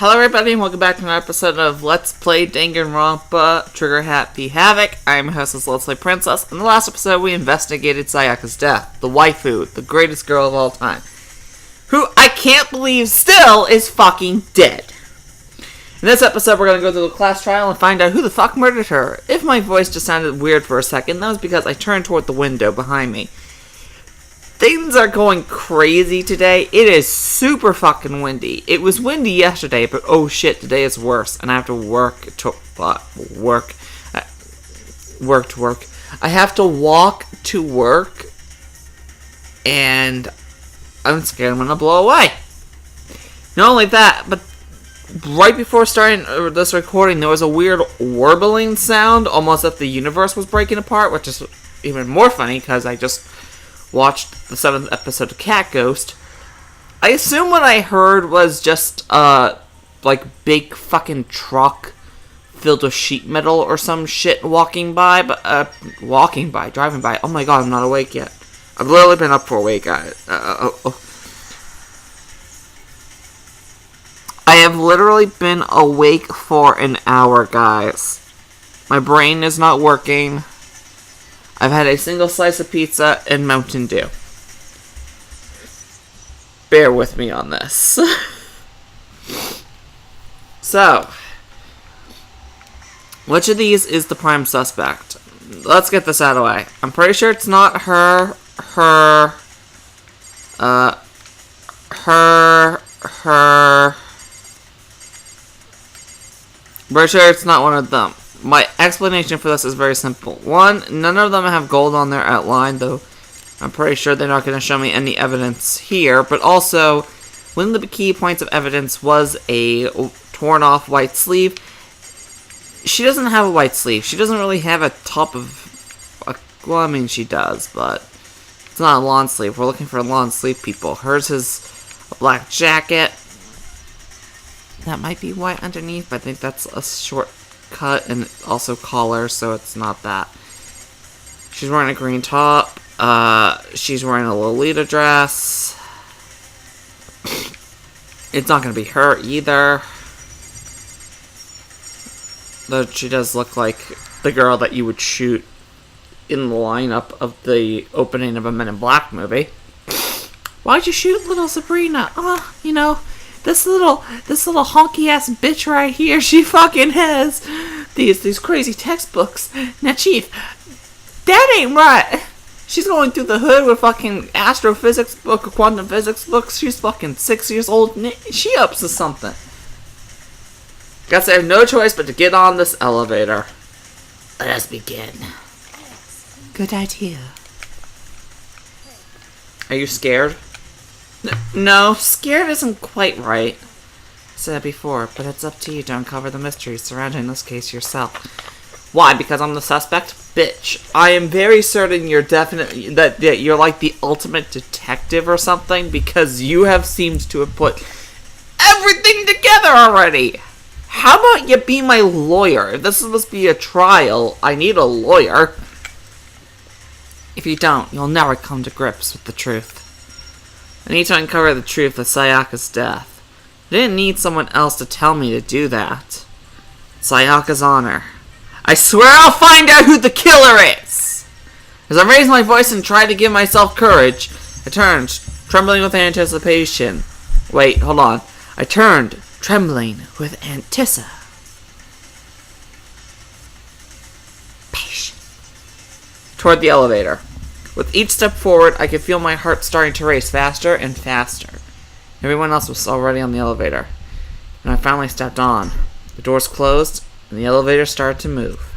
Hello everybody and welcome back to another episode of Let's Play Danganronpa, Trigger Happy Havoc. I am your hostess, Let's Play Princess. In the last episode we investigated Sayaka's death, the waifu, the greatest girl of all time, who I can't believe still is fucking dead. In this episode we're going to go through the class trial and find out who the fuck murdered her. If my voice just sounded weird for a second, that was because I turned toward the window behind me. Things are going crazy today. It is super fucking windy. It was windy yesterday, but oh shit, today is worse. And I have to work. I have to walk to work, and I'm scared I'm gonna blow away. Not only that, but right before starting this recording, there was a weird warbling sound, almost as the universe was breaking apart, which is even more funny because I just watched the 7th episode of Cat Ghost. I assume what I heard was just like big fucking truck filled with sheet metal or some shit driving by. Oh my god, I'm not awake yet. I've literally been up for a week, guys. I have literally been awake for an hour, guys. My brain is not working. I've had a single slice of pizza and Mountain Dew. Bear with me on this. So, which of these is the prime suspect? Let's get this out of the way. I'm pretty sure it's not her. Pretty sure it's not one of them. My explanation for this is very simple. One, none of them have gold on their outline, though I'm pretty sure they're not going to show me any evidence here. But also, one of the key points of evidence was a torn-off white sleeve. She doesn't have a white sleeve. She doesn't really have a top of... well, I mean, she does, but it's not a lawn sleeve. We're looking for lawn sleeve people. Hers is a black jacket. That might be white underneath, but I think that's a short cut and also collar, so it's not that. She's wearing a green top. She's wearing a Lolita dress. It's not going to be her either. Though she does look like the girl that you would shoot in the lineup of the opening of a Men in Black movie. Why'd you shoot little Sabrina? You know, this little honky ass bitch right here, she fucking has these crazy textbooks. Now, Chief, that ain't right. She's going through the hood with fucking astrophysics book or quantum physics books. She's fucking 6 years old. She up to something. Guess I have no choice but to get on this elevator. Let us begin. Good idea. Are you scared? No, scared isn't quite right. I said it before, but it's up to you to uncover the mysteries surrounding this case yourself. Why? Because I'm the suspect? Bitch, I am very certain you're definitely that you're like the ultimate detective or something, because you have seemed to have put everything together already. How about you be my lawyer? If this is supposed to be a trial, I need a lawyer. If you don't, you'll never come to grips with the truth. I need to uncover the truth of Sayaka's death. I didn't need someone else to tell me to do that. Sayaka's honor. I swear I'll find out who the killer is! As I raised my voice and tried to give myself courage, I turned, trembling with anticipation. Wait, hold on. I turned, trembling with anticipation. Toward the elevator. With each step forward, I could feel my heart starting to race faster and faster. Everyone else was already on the elevator, and I finally stepped on. The doors closed, and the elevator started to move.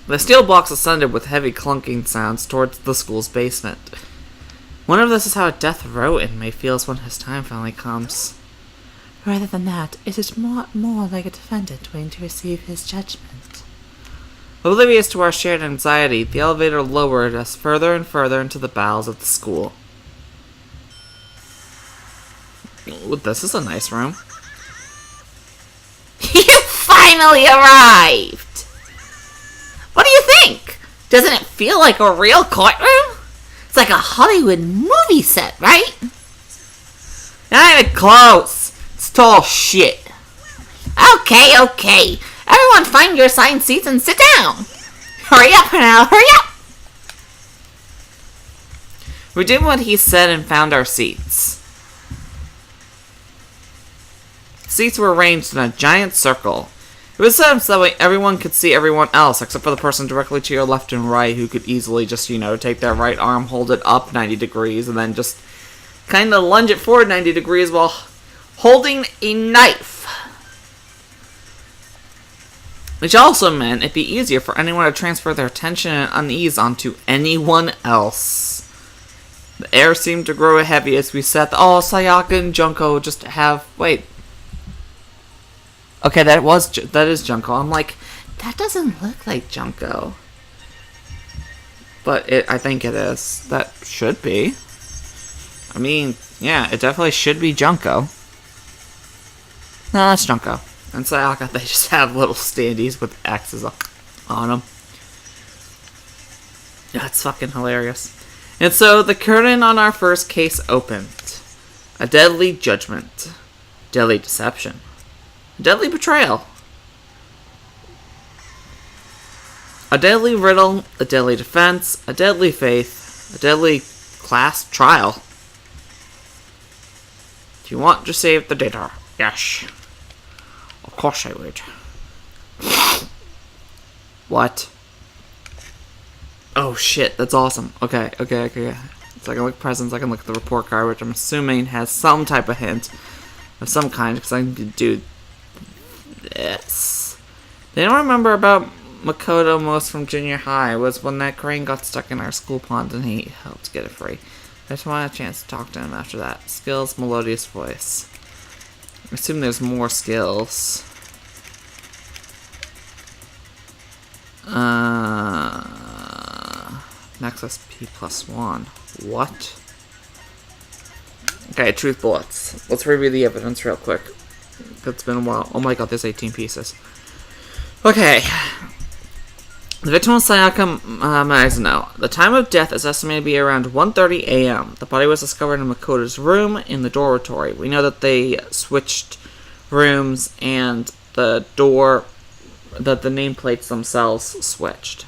The steel blocks ascended with heavy clunking sounds towards the school's basement. One of this is how a death row inmate feels when his time finally comes. Rather than that, it is more like a defendant waiting to receive his judgment. Oblivious to our shared anxiety, the elevator lowered us further and further into the bowels of the school. Ooh, this is a nice room. You finally arrived! What do you think? Doesn't it feel like a real courtroom? It's like a Hollywood movie set, right? get close. It's tall shit. Okay. Everyone find your assigned seats and sit down. Hurry up now, hurry up. We did what he said and found our seats. Seats were arranged in a giant circle. It was set up so that way everyone could see everyone else, except for the person directly to your left and right, who could easily just, take their right arm, hold it up 90 degrees, and then just kind of lunge it forward 90 degrees while holding a knife. Which also meant it'd be easier for anyone to transfer their tension and unease onto anyone else. The air seemed to grow heavy as we sat. Sayaka and Junko just have... Wait. Okay, that is Junko. I'm like, that doesn't look like Junko. But I think it is. That should be. I mean, yeah, it definitely should be Junko. No, that's Junko. And Sayaka, they just have little standees with X's on them. That's fucking hilarious. And so, the curtain on our first case opened. A deadly judgment. Deadly deception. Deadly betrayal. A deadly riddle, a deadly defense, a deadly faith, a deadly class trial. Do you want to save the data? Yes. Of course I would. What? Oh shit, that's awesome. Okay. So I can look at presents, I can look at the report card, which I'm assuming has some type of hint of some kind, because I can do this. They don't remember about Makoto most from junior high. It was when that crane got stuck in our school pond and he helped get it free. I just wanted a chance to talk to him after that. Skills, melodious voice. I assume there's more skills. Max SP +1. What? Okay, truth bullets. Let's review the evidence real quick. It's been a while. Oh my god, there's 18 pieces. Okay. The victim was Sayaka Mizuno. The time of death is estimated to be around 1:30 a.m. The body was discovered in Makoto's room in the dormitory. We know that they switched rooms and the nameplates themselves switched.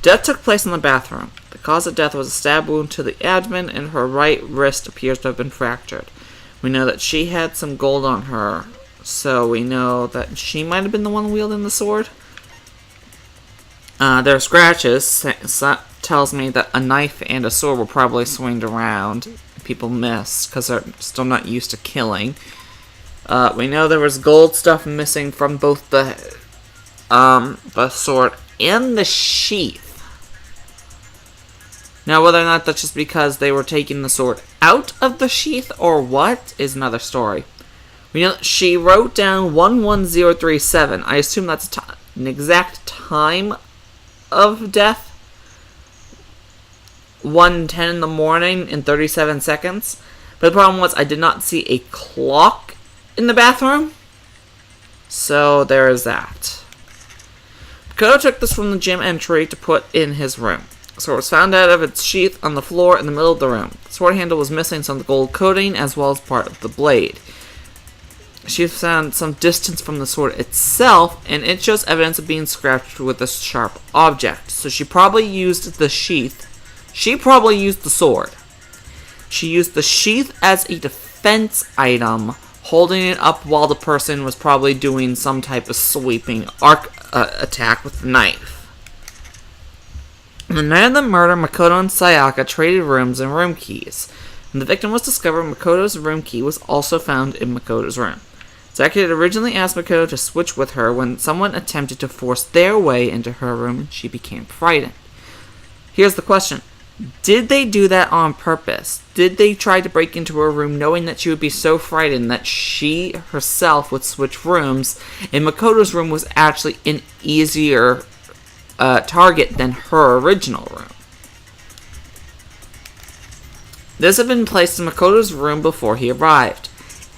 Death took place in the bathroom. The cause of death was a stab wound to the abdomen, and her right wrist appears to have been fractured. We know that she had some gold on her, so we know that she might have been the one wielding the sword. Their scratches tells me that a knife and a sword were probably swinged around. People missed because they're still not used to killing. We know there was gold stuff missing from both the sword and the sheath. Now, whether or not that's just because they were taking the sword out of the sheath or what is another story. We know that she wrote down 11037. I assume that's an exact time of death. 1:10 in the morning in 37 seconds. But the problem was I did not see a clock in the bathroom. So there is that. Makoto took this from the gym entry to put in his room. The sword was found out of its sheath on the floor in the middle of the room. The sword handle was missing some of the gold coating as well as part of the blade. She found some distance from the sword itself, and it shows evidence of being scratched with a sharp object. So she probably used the sheath. She probably used the sword. She used the sheath as a defense item, holding it up while the person was probably doing some type of sweeping arc attack with the knife. On the night of the murder, Makoto and Sayaka traded rooms and room keys. When the victim was discovered, Makoto's room key was also found in Makoto's room. Sayaka had originally asked Makoto to switch with her when someone attempted to force their way into her room and she became frightened. Here's the question. Did they do that on purpose? Did they try to break into her room knowing that she would be so frightened that she herself would switch rooms and Makoto's room was actually an easier target than her original room? This had been placed in Makoto's room before he arrived.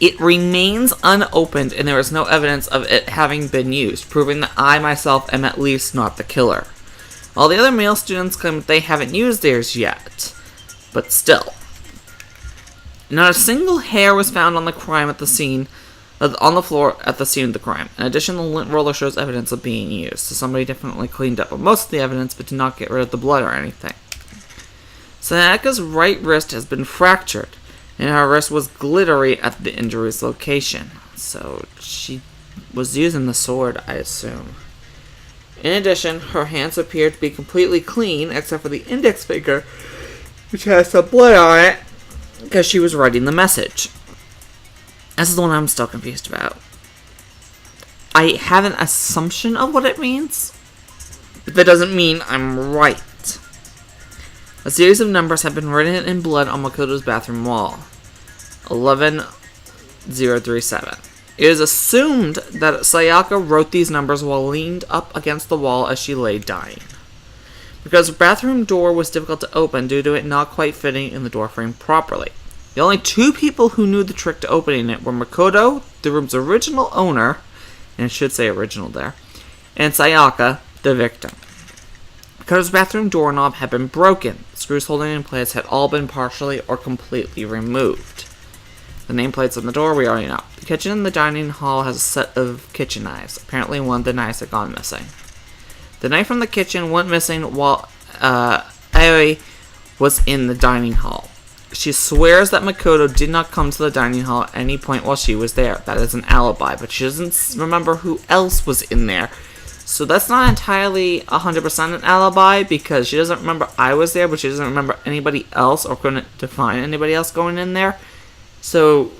It remains unopened and there is no evidence of it having been used, proving that I myself am at least not the killer. All the other male students claim that they haven't used theirs yet, but still. Not a single hair was found on the crime at the scene, on the floor at the scene of the crime. In addition, the lint roller shows evidence of being used, so somebody definitely cleaned up most of the evidence, but did not get rid of the blood or anything. Sayaka's right wrist has been fractured, and her wrist was glittery at the injury's location. So she was using the sword, I assume. In addition, her hands appear to be completely clean, except for the index finger, which has some blood on it, because she was writing the message. This is the one I'm still confused about. I have an assumption of what it means, but that doesn't mean I'm right. A series of numbers have been written in blood on Makoto's bathroom wall. 11037. It is assumed that Sayaka wrote these numbers while leaned up against the wall as she lay dying. Because the bathroom door was difficult to open due to it not quite fitting in the door frame properly. The only two people who knew the trick to opening it were Makoto, the room's original owner, and it should say original there, and Sayaka, the victim. Makoto's bathroom doorknob had been broken. The screws holding it in place had all been partially or completely removed. The nameplates on the door we already know. The kitchen and the dining hall has a set of kitchen knives. Apparently one of the knives had gone missing. The knife from the kitchen went missing while Aoi was in the dining hall. She swears that Makoto did not come to the dining hall at any point while she was there. That is an alibi, but she doesn't remember who else was in there. So that's not entirely 100% an alibi, because she doesn't remember I was there, but she doesn't remember anybody else, or couldn't define anybody else going in there. So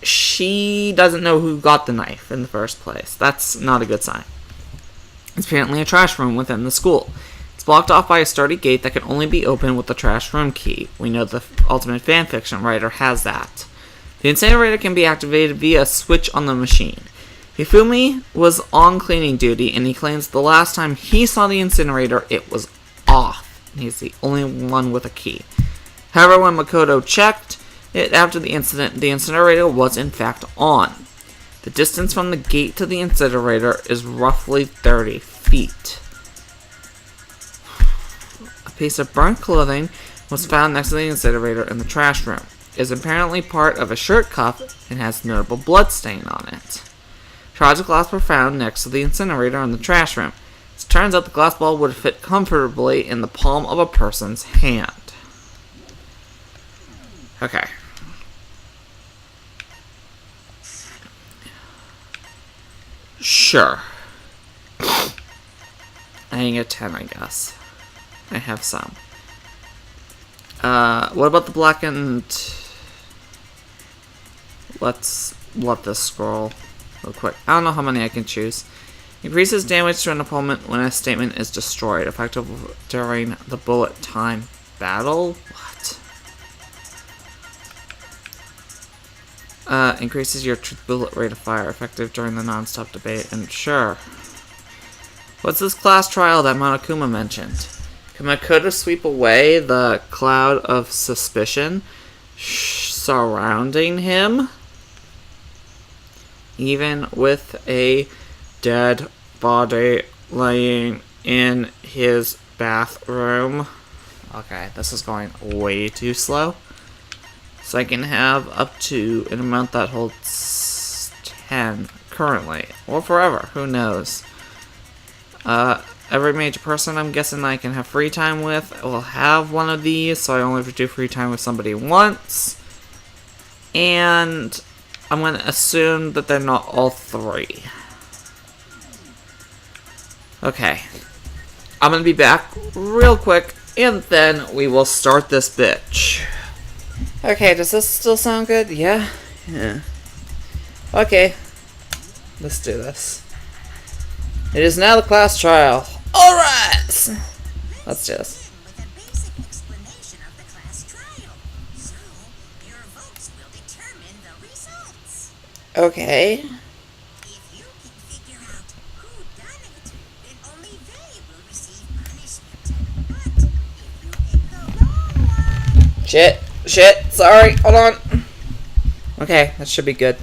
she doesn't know who got the knife in the first place. That's not a good sign. It's apparently a trash room within the school. It's blocked off by a sturdy gate that can only be opened with the trash room key. We know the ultimate fanfiction writer has that. The incinerator can be activated via a switch on the machine. Hifumi was on cleaning duty, and he claims the last time he saw the incinerator, it was off. He's the only one with a key. However, when Makoto checked it after the incident, the incinerator was in fact on. The distance from the gate to the incinerator is roughly 30 feet. A piece of burnt clothing was found next to the incinerator in the trash room. It is apparently part of a shirt cuff and has notable blood stain on it. Shards of glass were found next to the incinerator in the trash room. It turns out the glass ball would fit comfortably in the palm of a person's hand. Okay. Sure. I can get 10, I guess. I have some. What about the blackened... Let's let this scroll real quick. I don't know how many I can choose. Increases damage to an opponent when a statement is destroyed, effective during the bullet time battle? What? Increases your bullet rate of fire, effective during the non-stop debate, and sure. What's this class trial that Monokuma mentioned? Can Makoto sweep away the cloud of suspicion surrounding him? Even with a dead body laying in his bathroom? Okay, this is going way too slow. So I can have up to an amount that holds 10 currently, or forever, who knows. Every major person I'm guessing I can have free time with will have one of these, so I only have to do free time with somebody once. And I'm going to assume that they're not all three. Okay. I'm going to be back real quick, and then we will start this bitch. Okay, does this still sound good? Yeah? Yeah. Okay. Let's do this. It is now the class trial. Alright! Let's do this. Okay. If you can figure out who done it, then only they will receive punishment. But if you pick the wrong one... Shit, sorry, hold on. Okay, that should be good. I'll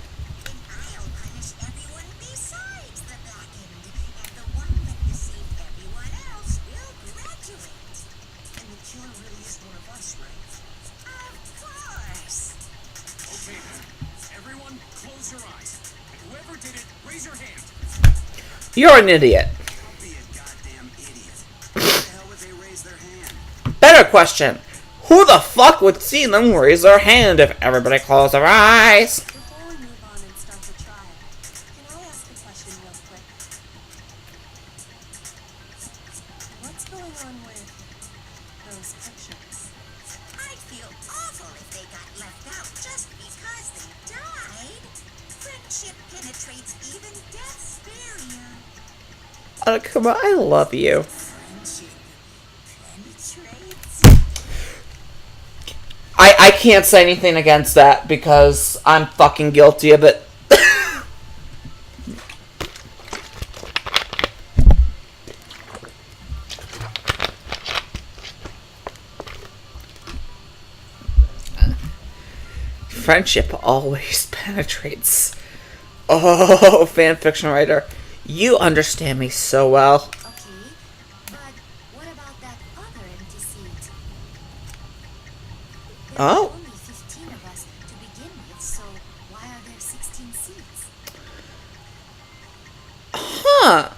punish everyone besides the blackened, and the one that deceived everyone else will graduate. And the killer really is one of us, right? Of course. close your eyes. And whoever did it, raise your hand. You're an idiot. Don't be a goddamn idiot. Why the hell would they raise their hand? Better question. Who the fuck would see them raise their hand if everybody closed their eyes? Before we move on and start the trial, can I ask a question real quick? What's going on with those pictures? I'd feel awful if they got left out just because they died. Friendship penetrates even death's barrier. Come on, I love you. Friendship penetrates. I can't say anything against that because I'm fucking guilty of it. Friendship always penetrates. Oh, fanfiction writer. You understand me so well. Okay, but what about that other empty seat? There Oh. were only 15 of us to begin with, so why are there 16 seats? Huh.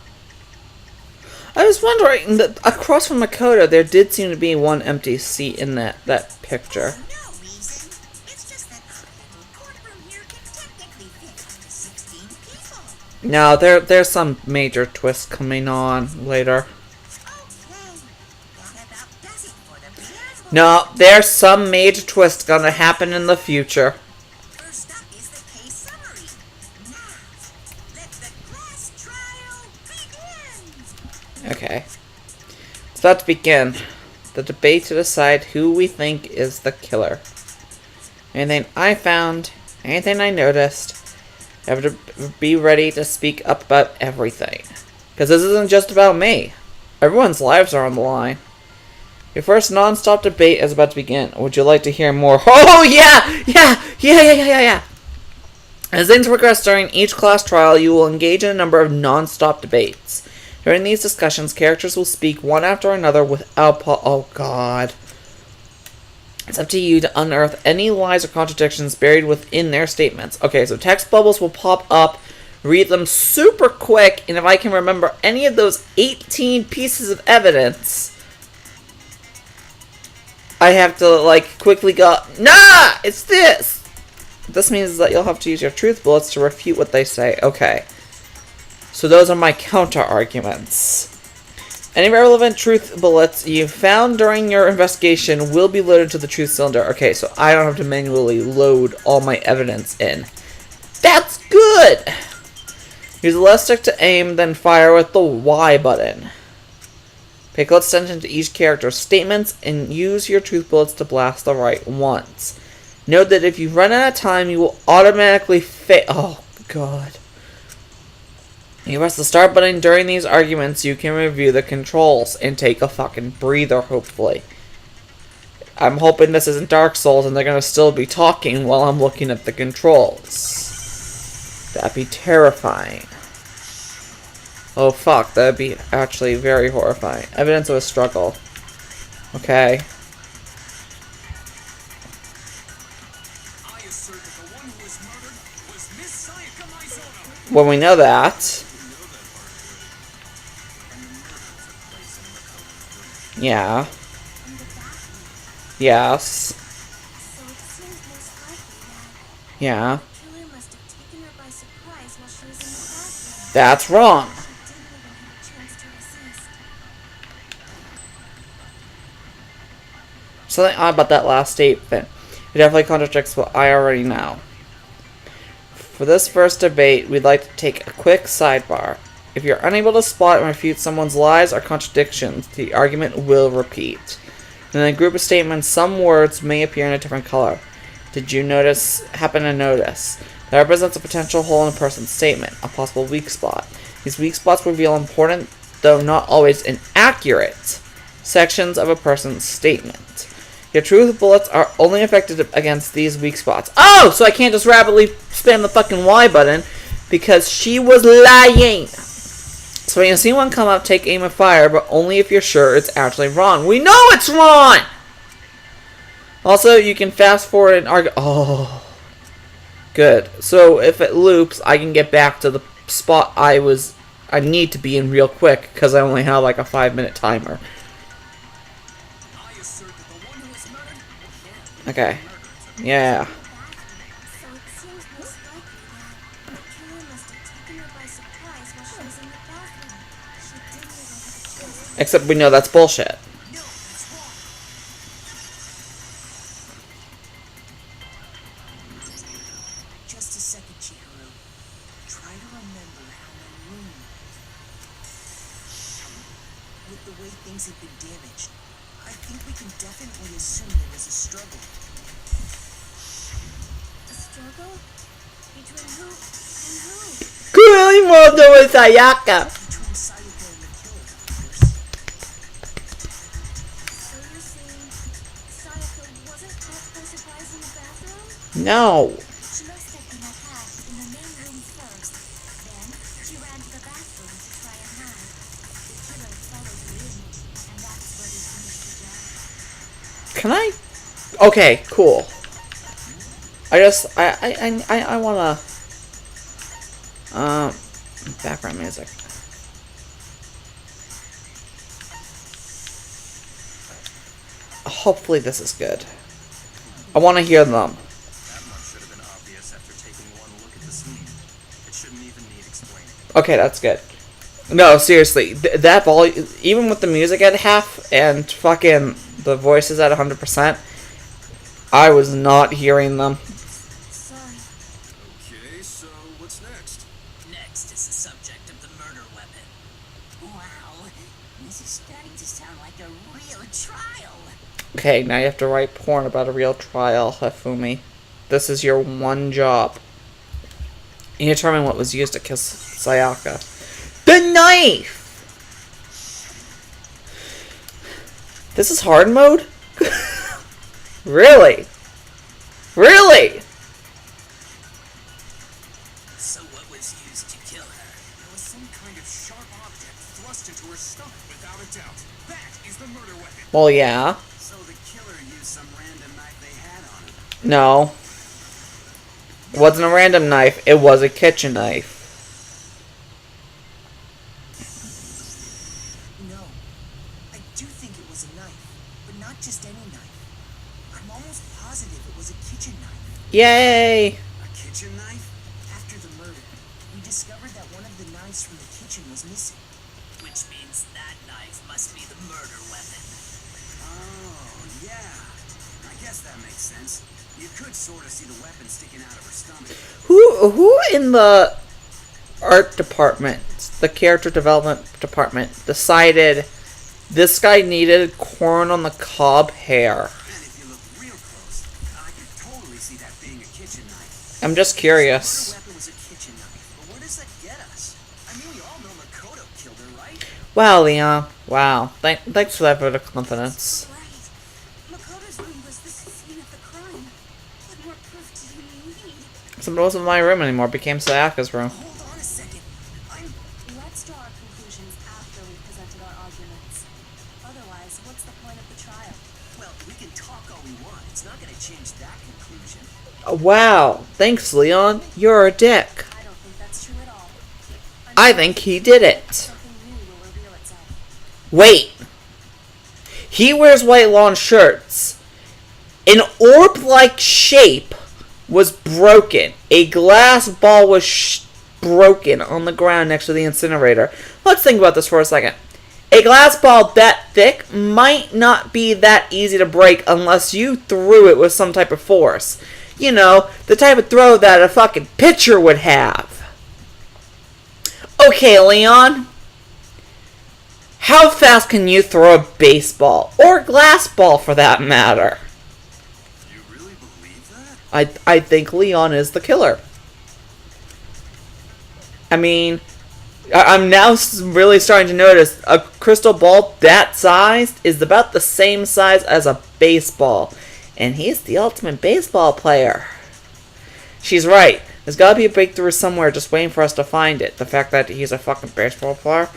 I was wondering that across from Makoto, there did seem to be one empty seat in that picture. No reason. It's just that our little courtroom here can technically fit up to 16 people. No, there's some major twist coming on later. Okay, that about does it for the preamble. No, there's some major twist gonna happen in the future. First up is the case summary. Now, let the class trial begin. Okay. It's about to begin. The debate to decide who we think is the killer. Anything I found, anything I noticed, I have to be ready to speak up about everything. Because this isn't just about me. Everyone's lives are on the line. Your first non-stop debate is about to begin. Would you like to hear more? Oh, yeah! As things progress during each class trial, you will engage in a number of non-stop debates. During these discussions, characters will speak one after another without oh god. It's up to you to unearth any lies or contradictions buried within their statements. Okay, so text bubbles will pop up, read them super quick, and if I can remember any of those 18 pieces of evidence, I have to, like, quickly go, nah, it's this! This means that you'll have to use your truth bullets to refute what they say. Okay. So those are my counter-arguments. Any relevant truth bullets you found during your investigation will be loaded to the truth cylinder. Okay, so I don't have to manually load all my evidence in. That's good! Use the left stick to aim, then fire with the Y button. Pay close attention to each character's statements and use your truth bullets to blast the right ones. Note that if you run out of time, you will automatically fail. Oh, God. You press the start button during these arguments, you can review the controls and take a fucking breather, hopefully. I'm hoping this isn't Dark Souls and they're gonna still be talking while I'm looking at the controls. That'd be terrifying. Oh fuck, that'd be actually very horrifying. Evidence of a struggle. Okay. I assert that the one who was murdered was Miss Sayaka Maizono. When we know that. Yeah. Yes. So it seems most likely that Yeah. the killer must have taken her by surprise while she was in the bathroom. That's wrong. She didn't even have a chance to resist. Something odd about that last statement. It definitely contradicts what I already know. For this first debate, we'd like to take a quick sidebar. If you're unable to spot and refute someone's lies or contradictions, the argument will repeat. In a group of statements, some words may appear in a different color. Did you happen to notice? That represents a potential hole in a person's statement, a possible weak spot. These weak spots reveal important, though not always inaccurate, sections of a person's statement. Your truth bullets are only effective against these weak spots. Oh, so I can't just rapidly spam the fucking Y button because she was lying. So when you see one come up, take aim and fire, but only if you're sure it's actually wrong. We know it's wrong! Also, you can fast forward and argue. Oh. Good. So if it loops, I can get back to the spot I need to be in real quick because I only have like a 5-minute timer. I assert that the one who was murdered was Okay. Yeah. So it seems most likely that the killer must have taken her by surprise while she was in the bathroom. She didn't even have a chance. Except we know that's bullshit. No, that's wrong. Just a second, Chihiro. Try to remember how my room with the way things have been damaged. I think we can definitely assume there was a struggle. A struggle? Between who and who? Kurimoto with Sayaka. Between Sayaka and the killer, of course. So you're saying Sayaka wasn't caught by surprise in the bathroom? No. She must have been attacked in the main room first. Then she ran to the bathroom to try and hide. The killer followed her in, and that's where they finished the job. Can I? Okay, cool. I wanna background music. Hopefully this is good. I want to hear them. That much should have been obvious after taking one look at the scene. It shouldn't even need explaining. Okay, that's good. No, seriously, that volume, even with the music at half and fucking the voices at 100%, I was not hearing them. Sorry. Okay, so what's next? Next is the subject of the murder weapon. Wow, this is starting to sound like a real trial. Okay, now you have to write porn about a real trial, Hifumi. This is your one job. You determine what was used to kill Sayaka. The knife! This is hard mode? Really? Really? So what was used to kill her? There was some kind of sharp object thrust into her stomach. Without a doubt, that is the murder weapon. Well, yeah. So the killer used some random knife they had on him. No. It wasn't a random knife. It was a kitchen knife. No. I do think it was a knife, but not just any knife. I'm almost positive it was a kitchen knife. Yay! A kitchen knife? After the murder, we discovered that one of the knives from the kitchen was missing. Which means that knife must be the murder weapon. Oh, yeah. I guess that makes sense. You could sort of see the weapon sticking out of her stomach. Who in the art department, the character development department, decided this guy needed corn on the cob hair? And if you look real close, I could totally see that being a kitchen knife. I'm just The curious. murder weapon was a kitchen knife, but where does that get us? I mean, we all know Makoto killed her, right? Wow, Leon. Wow. Thanks for that vote of confidence. Right. Makoto's room was the scene of the crime. What more proof do you need? So it wasn't my room anymore. It became Sayaka's room. Hold on a second. Let's draw our conclusions after we've presented our arguments. Otherwise, what's the point of the trial? Well, we can talk all we want. It's not going to change that conclusion. Wow. Thanks, Leon. You're a dick. I don't think that's true at all. I think he did it. Something new will reveal itself. Wait. He wears white lawn shirts. An orb-like shape was broken. A glass ball was broken on the ground next to the incinerator. Let's think about this for a second. A glass ball that thick might not be that easy to break unless you threw it with some type of force. You know, the type of throw that a fucking pitcher would have. Okay, Leon. How fast can you throw a baseball? Or a glass ball, for that matter? You really believe that? I think Leon is the killer. I mean, I'm now really starting to notice a crystal ball that size is about the same size as a baseball. And he's the ultimate baseball player. She's right. There's gotta be a breakthrough somewhere just waiting for us to find it. The fact that he's a fucking baseball player.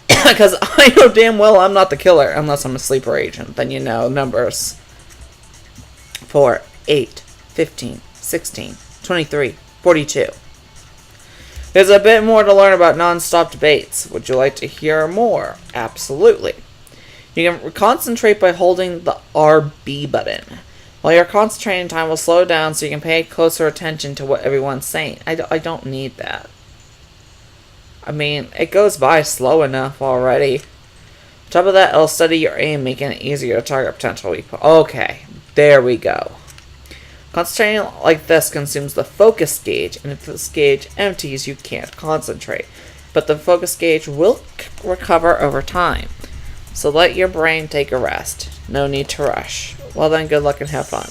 Because I know damn well I'm not the killer unless I'm a sleeper agent. Then you know, numbers. 4, 8, 15, 16, 23, 42. There's a bit more to learn about non-stop debates. Would you like to hear more? Absolutely. You can concentrate by holding the RB button. While your concentrating time will slow down so you can pay closer attention to what everyone's saying. I don't need that. I mean, it goes by slow enough already. On top of that, it'll steady your aim, making it easier to target potential weak points. Okay, there we go. Concentrating like this consumes the focus gauge, and if this gauge empties, you can't concentrate. But the focus gauge will recover over time. So let your brain take a rest. No need to rush. Well then, good luck and have fun.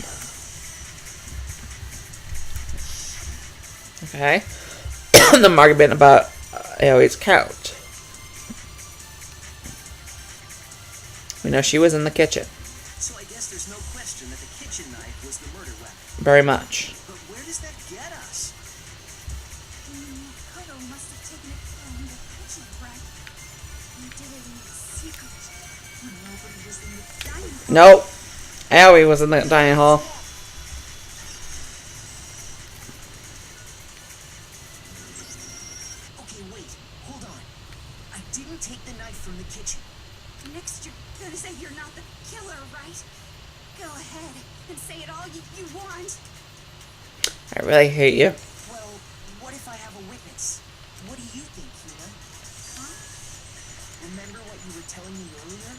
Okay. The market bit about Aoi's couch. We know she was in the kitchen. So I guess there's no question that the kitchen knife was the murder weapon. Very much. But where does that get us? Kodo must have taken it from the kitchen, right? You did it in secret. Nobody was in the dining hall. Nope. Aoi was in the dining hall. Okay, wait. Hold on. I didn't take the knife from the kitchen. Next, you're gonna say you're not the killer, right? Go ahead and say it all you want. I really hate you. Well, what if I have a witness? What do you think, Hina? Huh? Remember what you were telling me earlier?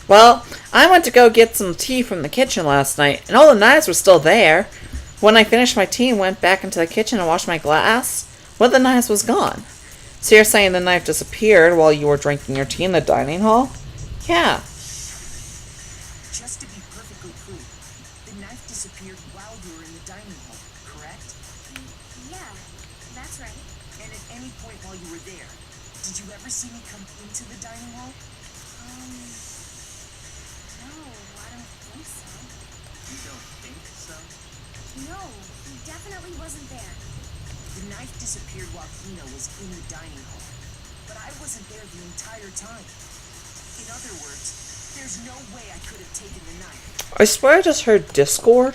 Well, I went to go get some tea from the kitchen last night, and all the knives were still there. When I finished my tea and went back into the kitchen and washed my glass, one of the knives was gone. So you're saying the knife disappeared while you were drinking your tea in the dining hall? Yeah. Just to be perfectly clear, the knife disappeared while you were in the dining hall, correct? Yeah, that's right. And at any point while you were there, did you ever see me come into the dining hall? No, I don't think so. You don't think so? No, he definitely wasn't there. The knife disappeared while Hina was in the dining hall, but I wasn't there the entire time. In other words, there's no way I could have taken the knife. I swear I just heard Discord.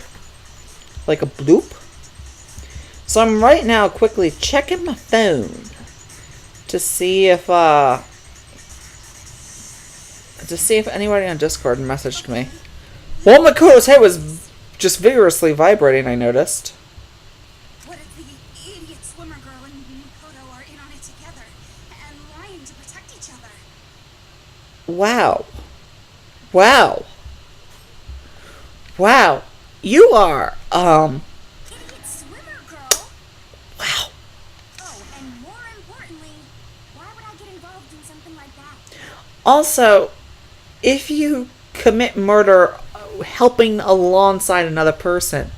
Like a bloop. So I'm right now quickly checking my phone to see if anybody on Discord messaged me. Well, Makoto's head was just vigorously vibrating, I noticed. What if the idiot swimmer girl and Makoto are in on it together and lying to protect each other? Wow. Wow. Wow. You are, Idiot swimmer girl? wow. Oh, and more importantly, why would I get involved in something like that? Also, if you commit murder helping alongside another person,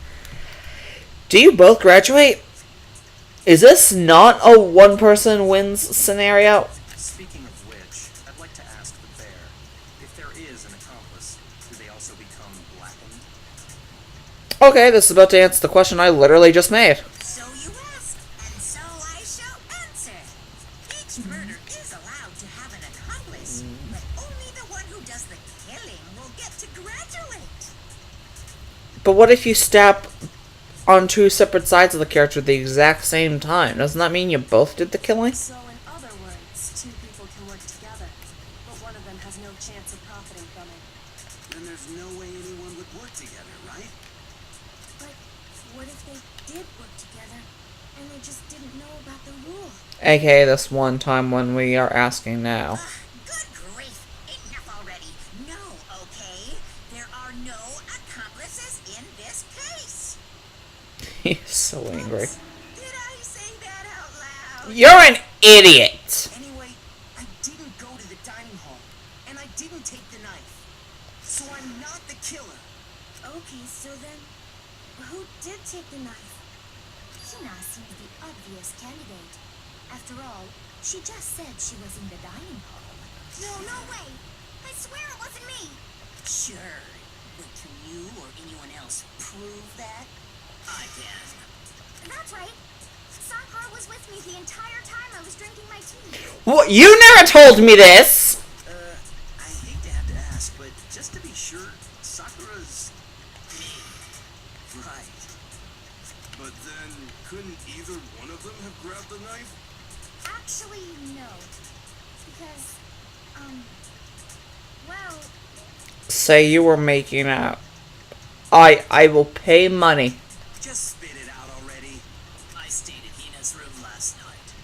do you both graduate? Is this not a one person wins scenario? Speaking of which, I'd like to ask the bear, if there is an accomplice, do they also become blackened? Okay, this is about to answer the question I literally just made. So you ask, and so I shall answer. Each murder is allowed to have an accomplice, but only the one who does the killing will get to graduate. But what if you stab on two separate sides of the character at the exact same time? Doesn't that mean you both did the killing? So in other words, two people can work together, but one of them has no chance of profiting from it. Then there's no way anyone would work together, right? But what if they did work together and they just didn't know about the rule? AKA this one time when we are asking now. Good grief! Enough already. No, okay? There are no accomplices in this case. He's so angry. Did I say that out loud? You're an idiot! Anyway, I didn't go to the dining hall, and I didn't take the knife. So I'm not the killer. Okay, so then, who did take the knife? Hina seems the obvious candidate. After all, she just said she was in the dining hall. No way! I swear it wasn't me! Sure, but can you or anyone else prove that? I can. That's right. Sakura was with me the entire time I was drinking my tea. Well, you never told me this! I hate to have to ask, but just to be sure, Sakura's me. Right. But then, couldn't either one of them have grabbed the knife? Actually, no. Because, well, Say you were making out. I will pay money. Just spit it out already. I stayed in Hina's room last night.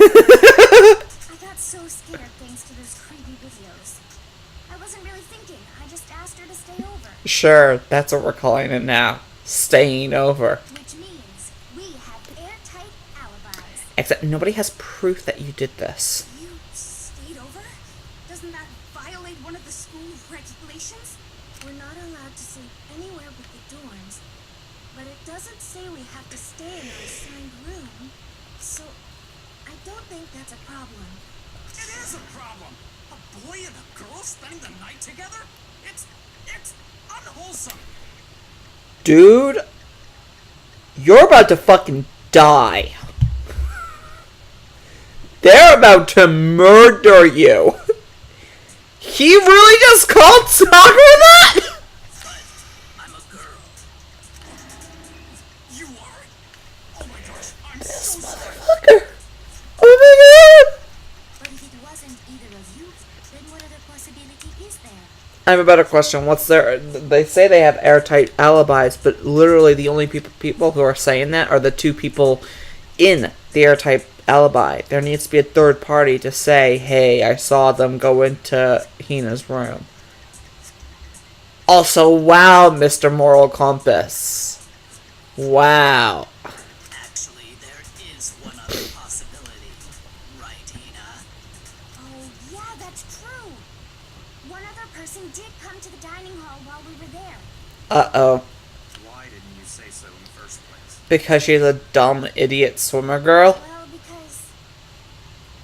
I got so scared thanks to those creepy videos. I wasn't really thinking. I just asked her to stay over. Sure, that's what we're calling it now. Staying over. Which means we have airtight alibis. Except nobody has proof that you did this. You stayed over? Doesn't that violate one of the school regulations? We're not allowed to sleep anywhere but the dorms. But it doesn't say we have to stay in our assigned room. So, I don't think that's a problem. It is a problem. A boy and a girl spending the night together? It's unwholesome. Dude, you're about to fucking die. They're about to murder you. He really just called Sakura that? But I'm a girl. You are? Oh my gosh, I'm so sorry. Fucker. Oh my god. But if it wasn't either of you, then what other possibility is there? I have a better question. What's their... They say they have airtight alibis, but literally the only people who are saying that are the two people in the airtight alibi. There needs to be a third party to say, hey, I saw them go into Hina's room. Also, wow, Mr. Moral Compass. Wow. Actually, there is one other possibility. Right, Hina? Oh, yeah, that's true. One other person did come to the dining hall while we were there. Uh-oh. Why didn't you say so in the first place? Because she's a dumb idiot swimmer girl? Well, because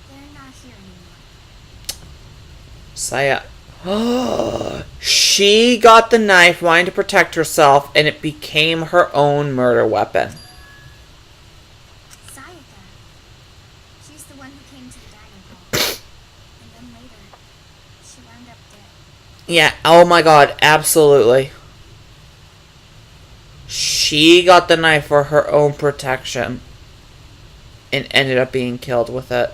they're not here anymore. Saya. She got the knife wanting to protect herself, and it became her own murder weapon. Sayaka. She's the one who came to the dining hall. And then later, she wound up dead. Yeah, oh my god, absolutely. She got the knife for her own protection. And ended up being killed with it.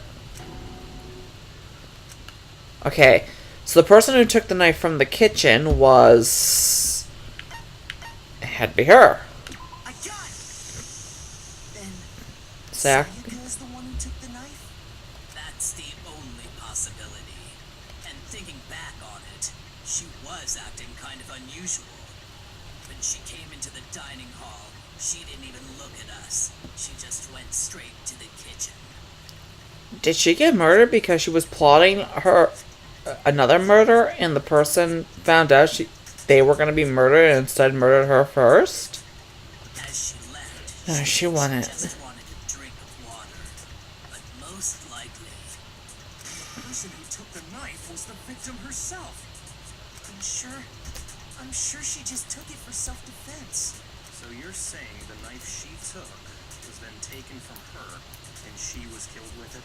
Okay, so the person who took the knife from the kitchen was... It had to be her. I got it! Then Zach? Sayaka is the one who took the knife? That's the only possibility. And thinking back on it, she was acting kind of unusual. When she came into the dining hall, she didn't even look at us. She just went straight to the kitchen. Did she get murdered because she was plotting her another murder and the person found out they were going to be murdered and instead murdered her first? As she left, No, she wanted. just wanted a drink of water. But most likely, The person who took the knife was the victim herself. I'm sure she just took it for self-defense. so you're saying the knife she took was then taken from her and she was killed with it?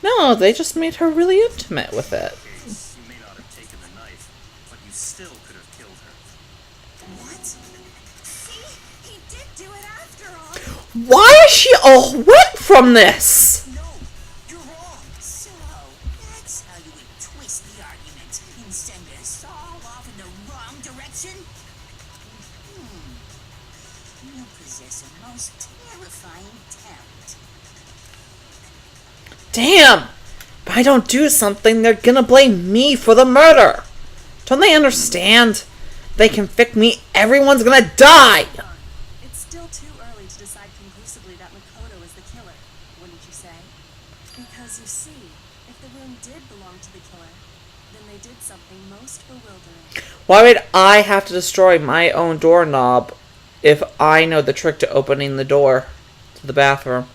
No, they just made her really intimate with it. Case, you may not have taken the knife, but you still could have killed her. What? See? He did do it after all. Why is she all wet from this? No, you're wrong. So, that's how you would twist the argument and send us all off in the wrong direction? You possess a most terrifying talent. Damn! If I don't do something, they're gonna blame me for the murder. Don't they understand? They convict me, everyone's gonna die! It's still too early to decide conclusively that Makoto is the killer, wouldn't you say? Because you see, if the room did belong to the killer, then they did something most bewildering. Why would I have to destroy my own doorknob if I know the trick to opening the door to the bathroom?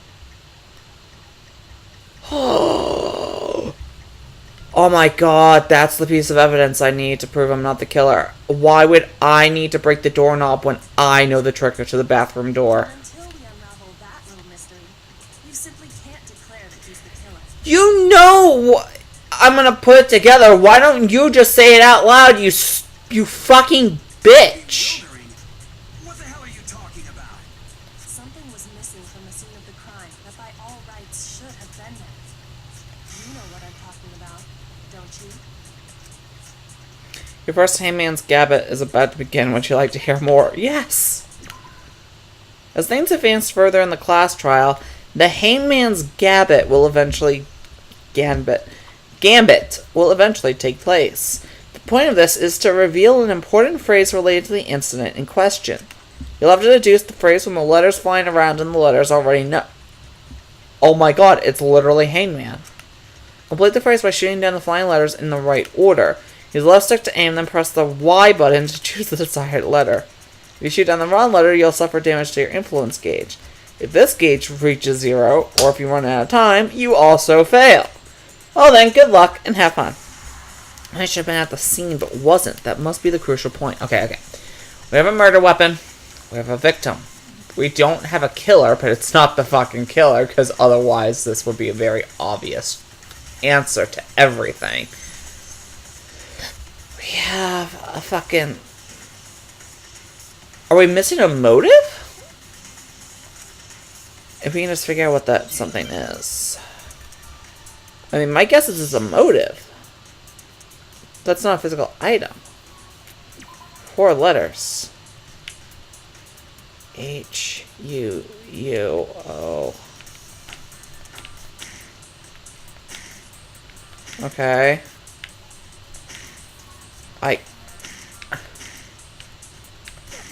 Oh my god, that's the piece of evidence I need to prove I'm not the killer. Why would I need to break the doorknob when I know the trick to the bathroom door? Until we unravel that little mystery, you simply can't declare that he's the killer. You know, I'm gonna put it together. Why don't you just say it out loud, you fucking bitch? Wondering, what the hell are you talking about? Something was missing from the scene of the crime that by all rights should have been there. You know what I'm talking about, don't you? Your first Hangman's Gambit is about to begin. Would you like to hear more? Yes! As things advance further in the class trial, the Hangman's Gambit will eventually will eventually take place. The point of this is to reveal an important phrase related to the incident in question. You'll have to deduce the phrase from the letters flying around and the letters already know. Oh my god, it's literally Hangman. Complete the phrase by shooting down the flying letters in the right order. Use the left stick to aim, then press the Y button to choose the desired letter. If you shoot down the wrong letter, you'll suffer damage to your influence gauge. If this gauge reaches 0, or if you run out of time, you also fail. Oh then, good luck, and have fun. I should have been at the scene, but wasn't. That must be the crucial point. Okay. We have a murder weapon. We have a victim. We don't have a killer, but it's not the fucking killer, because otherwise this would be a very obvious answer to everything. We have a fucking... Are we missing a motive? If we can just figure out what that something is. I mean, my guess is it's a motive. That's not a physical item. 4 letters. H-U-U-O. Okay.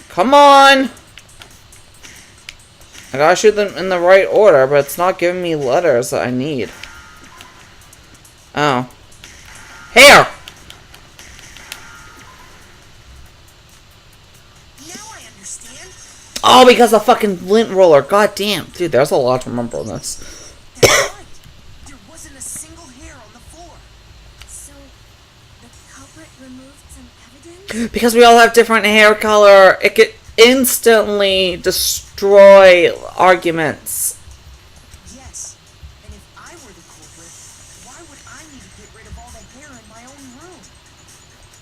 Come on! I gotta shoot them in the right order, but it's not giving me letters that I need. Oh. Hair! Now I understand. Oh, because the fucking lint roller. God damn. Dude, there's a lot to remember on this. That's right. There wasn't a single hair on the floor. So, the culprit removed some evidence? Because we all have different hair color, it could instantly destroy arguments. Yes. And if I were the culprit, why would I need to get rid of all the hair in my own room?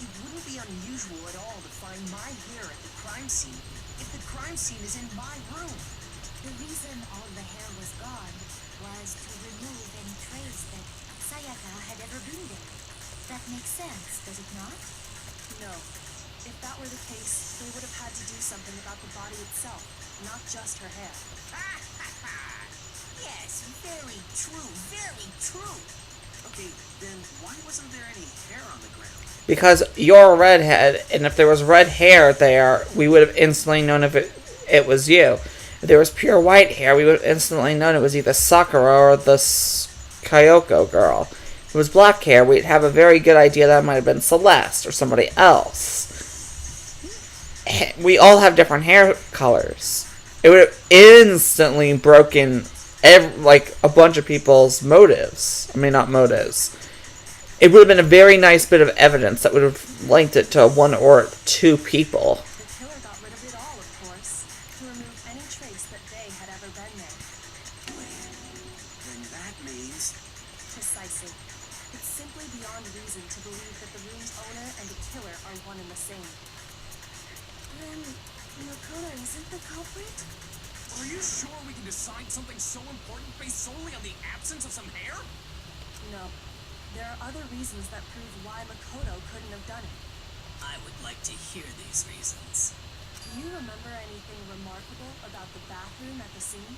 It wouldn't be unusual at all to find my hair at the crime scene if the crime scene is in my room. The reason all the hair was gone was to remove any trace that Sayaka had ever been there. That makes sense, does it not? No. If that were the case, they would have had to do something about the body itself, not just her hair. Yes, very true, very true. Okay, then why wasn't there any hair on the ground? Because you're a redhead, and if there was red hair there, we would have instantly known if it was you. If there was pure white hair, we would have instantly known it was either Sakura or the Kyoko girl. If it was black hair, we'd have a very good idea that it might have been Celeste or somebody else. We all have different hair colors. It would have instantly broken like a bunch of people's motives. I mean, not motives. It would have been a very nice bit of evidence that would have linked it to 1 or 2 people. The killer got rid of it all, of course, to remove any trace that they had ever been there. Then that means... Precisely. It's simply beyond reason to believe that the room's owner and the killer are one and the same. Then, Makoto isn't the culprit? Are you sure we can decide something so important based solely on the absence of some hair? No. There are other reasons that prove why Makoto couldn't have done it. I would like to hear these reasons. Do you remember anything remarkable about the bathroom at the scene?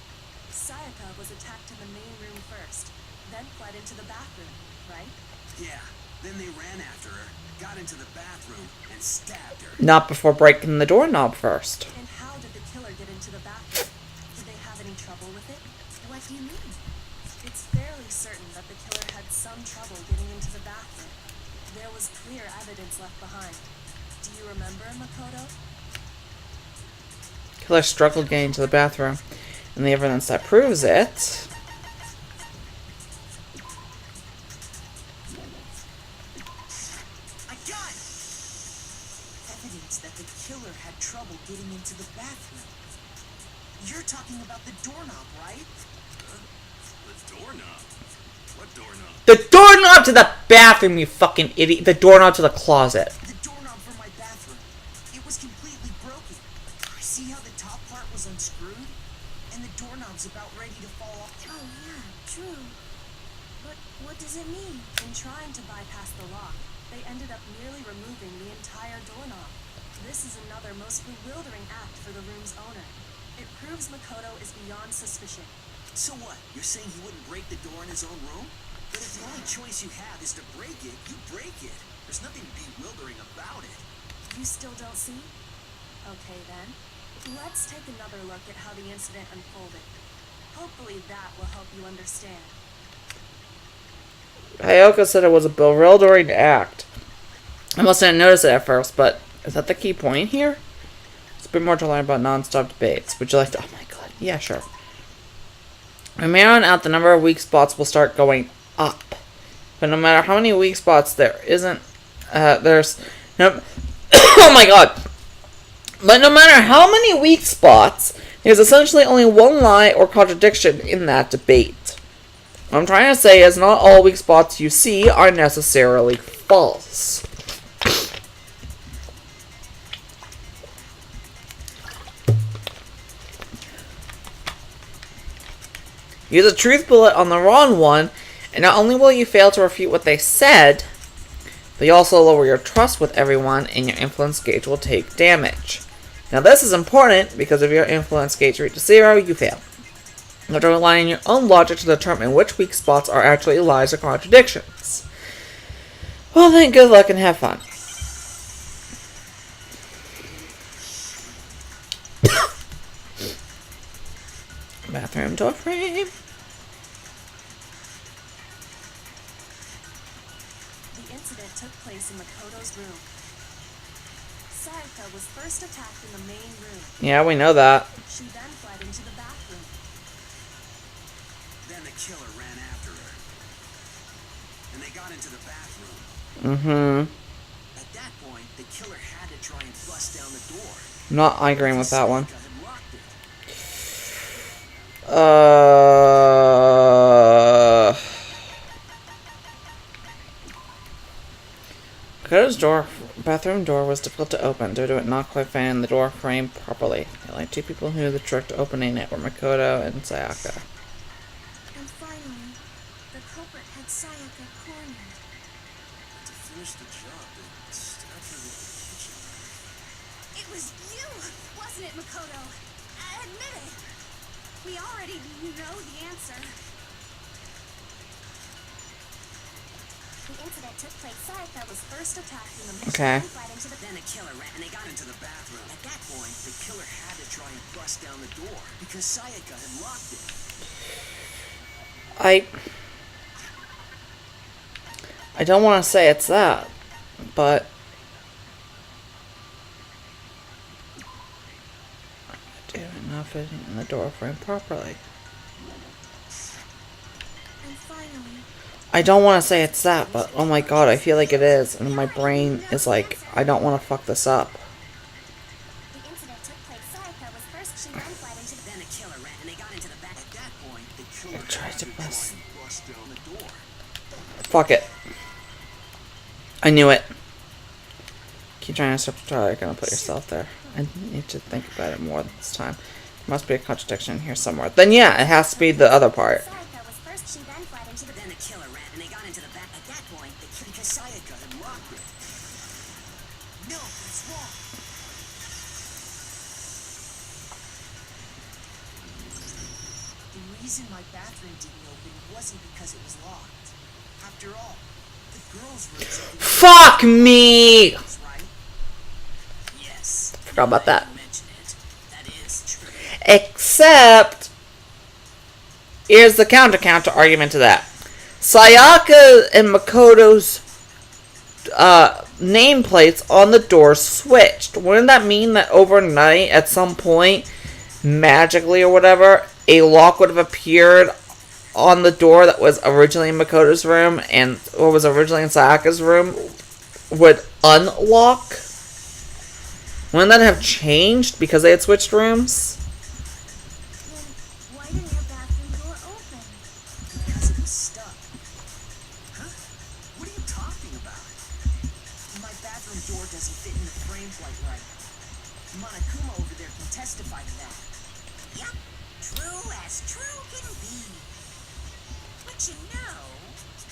Sayaka was attacked in the main room first, then fled into the bathroom, right? Yeah. Then they ran after her, got into the bathroom, and stabbed her. Not before breaking the doorknob first. And how did the killer get into the bathroom? Did they have any trouble with it? What do you mean? It's fairly certain that the killer had some trouble getting into the bathroom. There was clear evidence left behind. Do you remember, Makoto? Killer struggled getting to the bathroom, and the evidence that proves it. I got it! Evidence that the killer had trouble getting into the bathroom. You're talking about the doorknob, right? The doorknob? What doorknob? The doorknob to the bathroom, you fucking idiot. The doorknob to the closet. The doorknob for my bathroom. It was completely broken. See how the top part was unscrewed? And the doorknob's about ready to fall off. Oh, yeah, true. But what does it mean? In trying to bypass the lock, they ended up nearly removing the entire doorknob. This is another most bewildering act for the room's owner. It proves Makoto is beyond suspicion. So what? You're saying he wouldn't break the door in his own room? But if the only choice you have is to break it, you break it. There's nothing bewildering about it. You still don't see? Okay then. Let's take another look at how the incident unfolded. Hopefully that will help you understand. Hayoko said it was a bewildering act. I must have noticed it at first, but is that the key point here? It's a bit more to learn about non-stop debates. Would you like to... Oh my god. Yeah, sure. From here on out, the number of weak spots will start going up. But no matter how many weak spots there isn't... there's... No, oh my god. But no matter how many weak spots, there's essentially only one lie or contradiction in that debate. What I'm trying to say is not all weak spots you see are necessarily false. Use a truth bullet on the wrong one, and not only will you fail to refute what they said, but you also lower your trust with everyone, and your influence gauge will take damage. Now this is important, because if your influence gauge reaches 0, you fail. You have to rely on your own logic to determine which weak spots are actually lies or contradictions. Well then, good luck and have fun. Bathroom door frame. The incident took place in Makoto's room. Sayaka was first attacked in the main room. Yeah, we know that. She then fled into the bathroom. Then the killer ran after her. And they got into the bathroom. Mm-hmm. At that point, the killer had to try and bust down the door. Not agreeing with that one. Sayaka had locked it. Makoto's bathroom door was difficult to open due to it not quite fitting the door frame properly. The only two people who knew the trick to opening it were Makoto and Sayaka. And finally, the culprit had Sayaka cornered. To finish the job, they stabbed her with the kitchen knife. It was you, wasn't it, Makoto? Admit it. We already know the answer. The incident took place. Sayaka was first attacked in the middle. Okay. Then the killer ran and they got into the bathroom. At that point, the killer had to try and bust down the door because Sayaka had locked it. I don't want to say it's that, but I do not fitting in the door frame properly. And finally, I don't want to say it's that, but oh my god, I feel like it is, and my brain is like, I don't want to fuck this up. the incident took place. Sayaka was first. She then fled into the. Then the killer ran and they got into the bath. At that point, the killer I tried had to to bust. try and bust down the door. Fuck it. I knew it. Keep trying to stop the trial, you're gonna put yourself there. I need to think about it more this time. There must be a contradiction here somewhere. Then yeah, it has to be the other part. Sayaka was first. She then fled into the. Then the killer ran and they got into the bath. At that point, the killer, because Sayaka had locked it. No, that's wrong. The reason my bathroom didn't open wasn't because it was locked. After all, the girls' rooms are the Fuck me! rooms, right? Yes. Forgot about that. You mention it. That is true. Except, here's the counter argument to that. Sayaka and Makoto's nameplates on the door switched. Wouldn't that mean that overnight, at some point, magically or whatever, a lock would have appeared on the door that was originally in Makoto's room and what was originally in Sayaka's room would unlock? Wouldn't that have changed because they had switched rooms? Then why didn't your bathroom door open? Because it was stuck. door doesn't fit in the frame quite right. Monokuma over there can testify to that. Yep, true as true can be. But you know,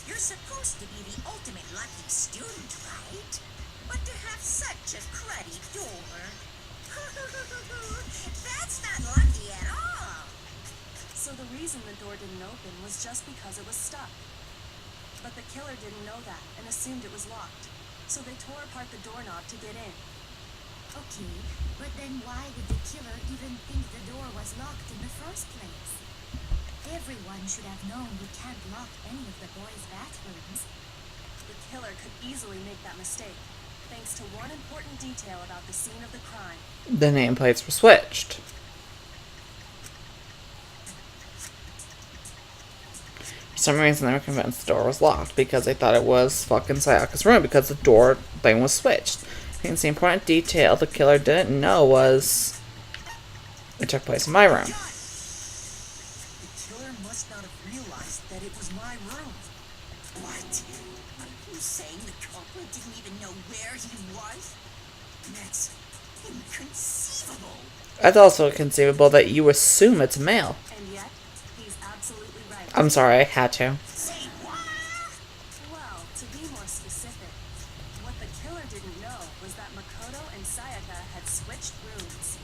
you're supposed to be the ultimate lucky student, right? But to have such a cruddy door, that's not lucky at all. So the reason the door didn't open was just because it was stuck. But the killer didn't know that and assumed it was locked. So they tore apart the doorknob to get in. Okay, but then why would the killer even think the door was locked in the first place? Everyone should have known you can't lock any of the boys' bathrooms. The killer could easily make that mistake, thanks to one important detail about the scene of the crime. The nameplates were switched. For some reason, they were convinced the door was locked because they thought it was fucking Sayaka's room because the door thing was switched. And the important detail the killer didn't know was it took place in my room. The killer must not have realized that it was my room. What? Are you saying the culprit didn't even know where he was? That's inconceivable. It's also conceivable that you assume it's male. And yet, he's absolutely right. I'm sorry, I had to. Say what? Well, to be more specific, what the killer didn't know was that Makoto and Sayaka had switched rooms,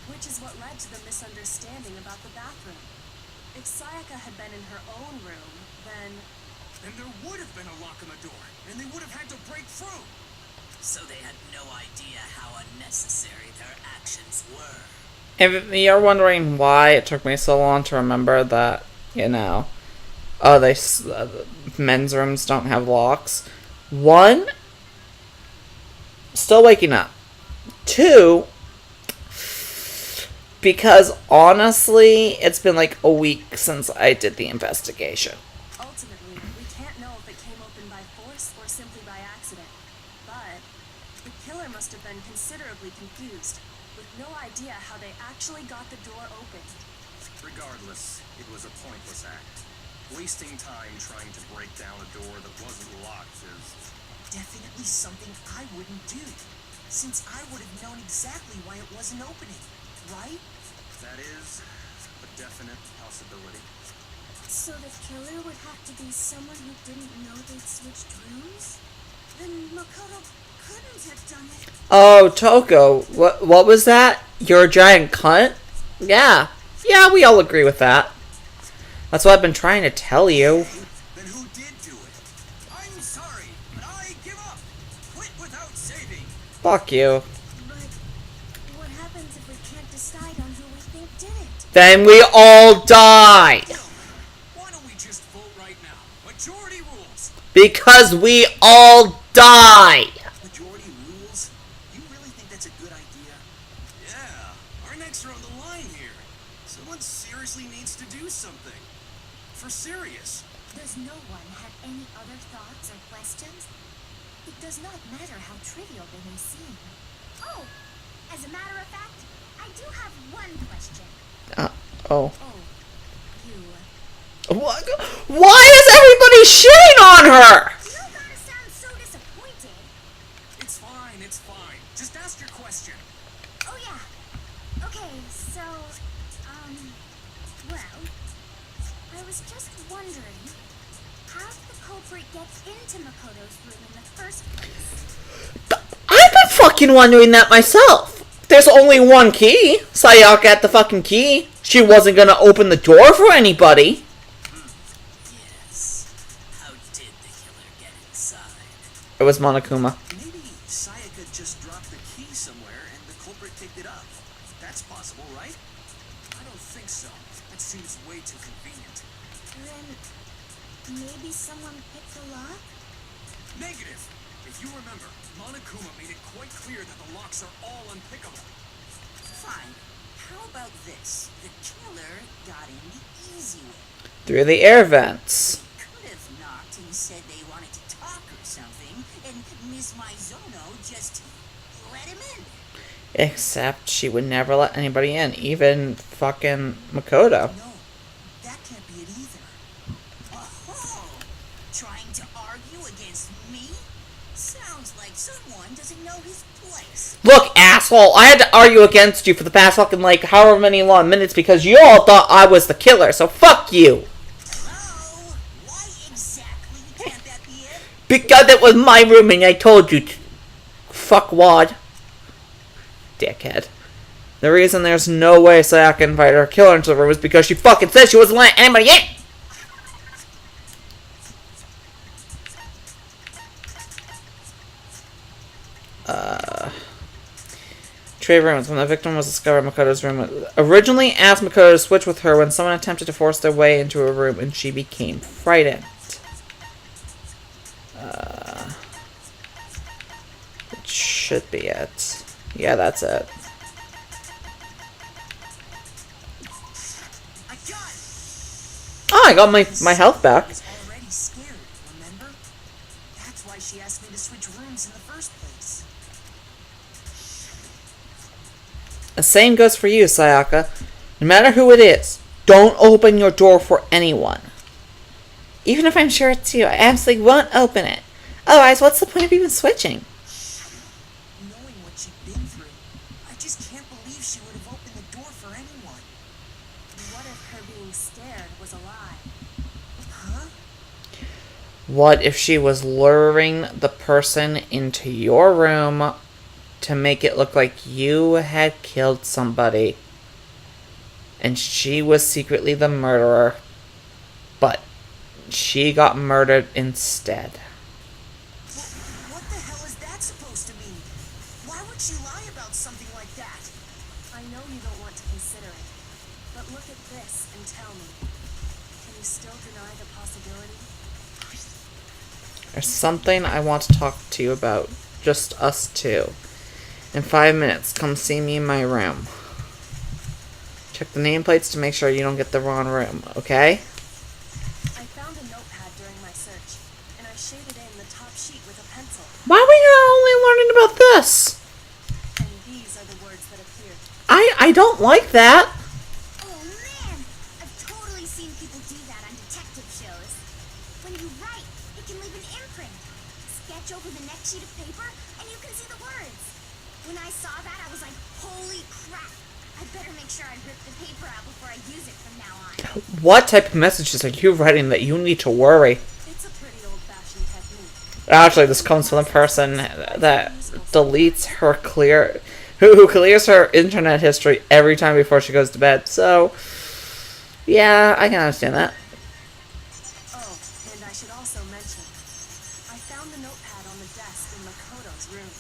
which is what led to the misunderstanding about the bathroom. If Sayaka had been in her own room, then Then there would have been a lock on the door, and they would have had to break through. So they had no idea how unnecessary their actions were. If you're wondering why it took me so long to remember that, you know, men's rooms don't have locks. 1, still waking up. 2, because honestly, it's been like a week since I did the investigation. ultimately, we can't know if it came open by force or simply by accident. But the killer must have been considerably confused, with no idea how they actually got the door open. Regardless, it was a pointless act. Wasting time trying to break down a door that wasn't locked is... Definitely something I wouldn't do, since I would have known exactly why it wasn't opening, right? That is a definite possibility. So the killer would have to be someone who didn't know they'd switched rooms? Then Makoto couldn't have done it. Oh, Toko, what was that? You're a giant cunt? Yeah, we all agree with that. That's what I've been trying to tell you. Then who did do it? I'm sorry, but I give up. Quit without saving. Fuck you. But what happens if we can't decide on who we think did it? Then we all die. Why don't we just vote right now? Majority rules. Because we all die. Majority rules? You really think that's a good idea? Yeah, our necks are on the line here. Someone seriously needs to do something. For serious. Does no one have any other thoughts or questions? It does not matter how trivial they may seem. Oh, as a matter of fact, I do have one question. Oh. Oh, you. What? Why is everybody shitting on her? You gotta sound so disappointed. It's fine, it's fine. Just ask your question. Oh yeah. Okay, so, well, I was just wondering, how did the culprit get into Makoto's room in the first place? I've been fucking wondering that myself. There's only one key. Sayaka had the fucking key. She wasn't gonna open the door for anybody. Yes. How did the killer get inside? It was Monokuma. Maybe Sayaka just dropped the key somewhere and the culprit picked it up. That's possible, right? I don't think so. That seems way too convenient. Then, maybe someone picked the lock? Negative. If you remember, Monokuma made it quite clear that the locks are all unpickable. Fine. How about this? The killer got in the easy way. Through the air vents. Could have knocked and said they wanted to talk or something, and Miss Mizono just let him in. Except she would never let anybody in, even fucking Makoto. No, that can't be it either. Oh, trying to argue against me? Sounds like like someone doesn't know his place. Look, asshole, I had to argue against you for the past fucking, like, however many long minutes because you all thought I was the killer, so fuck you. Hello? Why exactly can't that be it? Because it was my room and I told you to. Fuckwad. Dickhead. The reason there's no way Sayaka invited her killer into the room is because she fucking said she wasn't letting anybody in! Trade rooms. When the victim was discovered, Makoto's room originally asked Makoto to switch with her when someone attempted to force their way into her room and she became frightened. It should be it. Yeah, that's it. I got it! Oh, I got my health back. I was already scared, remember? That's why she asked me to switch rooms in the first place. The same goes for you, Sayaka. No matter who it is, don't open your door for anyone. Even if I'm sure it's you, I absolutely won't open it. Otherwise, what's the point of even switching? Knowing what she'd been through, I just can't believe she would have opened the door for anyone. What if her being scared was a lie? Huh? What if she was luring the person into your room to make it look like you had killed somebody and she was secretly the murderer, but she got murdered instead? What the hell is that supposed to mean? Why would she lie about something like that? I know you don't want to consider it, but look at this and tell me. Can you still deny the possibility? There's something I want to talk to you about. Just us two. In 5 minutes, come see me in my room. Check the nameplates to make sure you don't get the wrong room, okay? I found a notepad during my search, and I shaded in the top sheet with a pencil. Why are we not only learning about this? And these are the words that appeared. I don't like that. Oh man, I've totally seen people do that on detective shows. When you write, it can leave an imprint. Sketch over the next sheet of paper, and you can see the words. When I saw that, I was like, holy crap. I better make sure I rip the paper out before I use it from now on. What type of messages are you writing that you need to worry? It's a pretty old-fashioned technique. Actually, this comes from the person that deletes her who clears her internet history every time before she goes to bed. So, yeah, I can understand that. Oh, and I should also mention, I found the notepad on the desk in Makoto's room,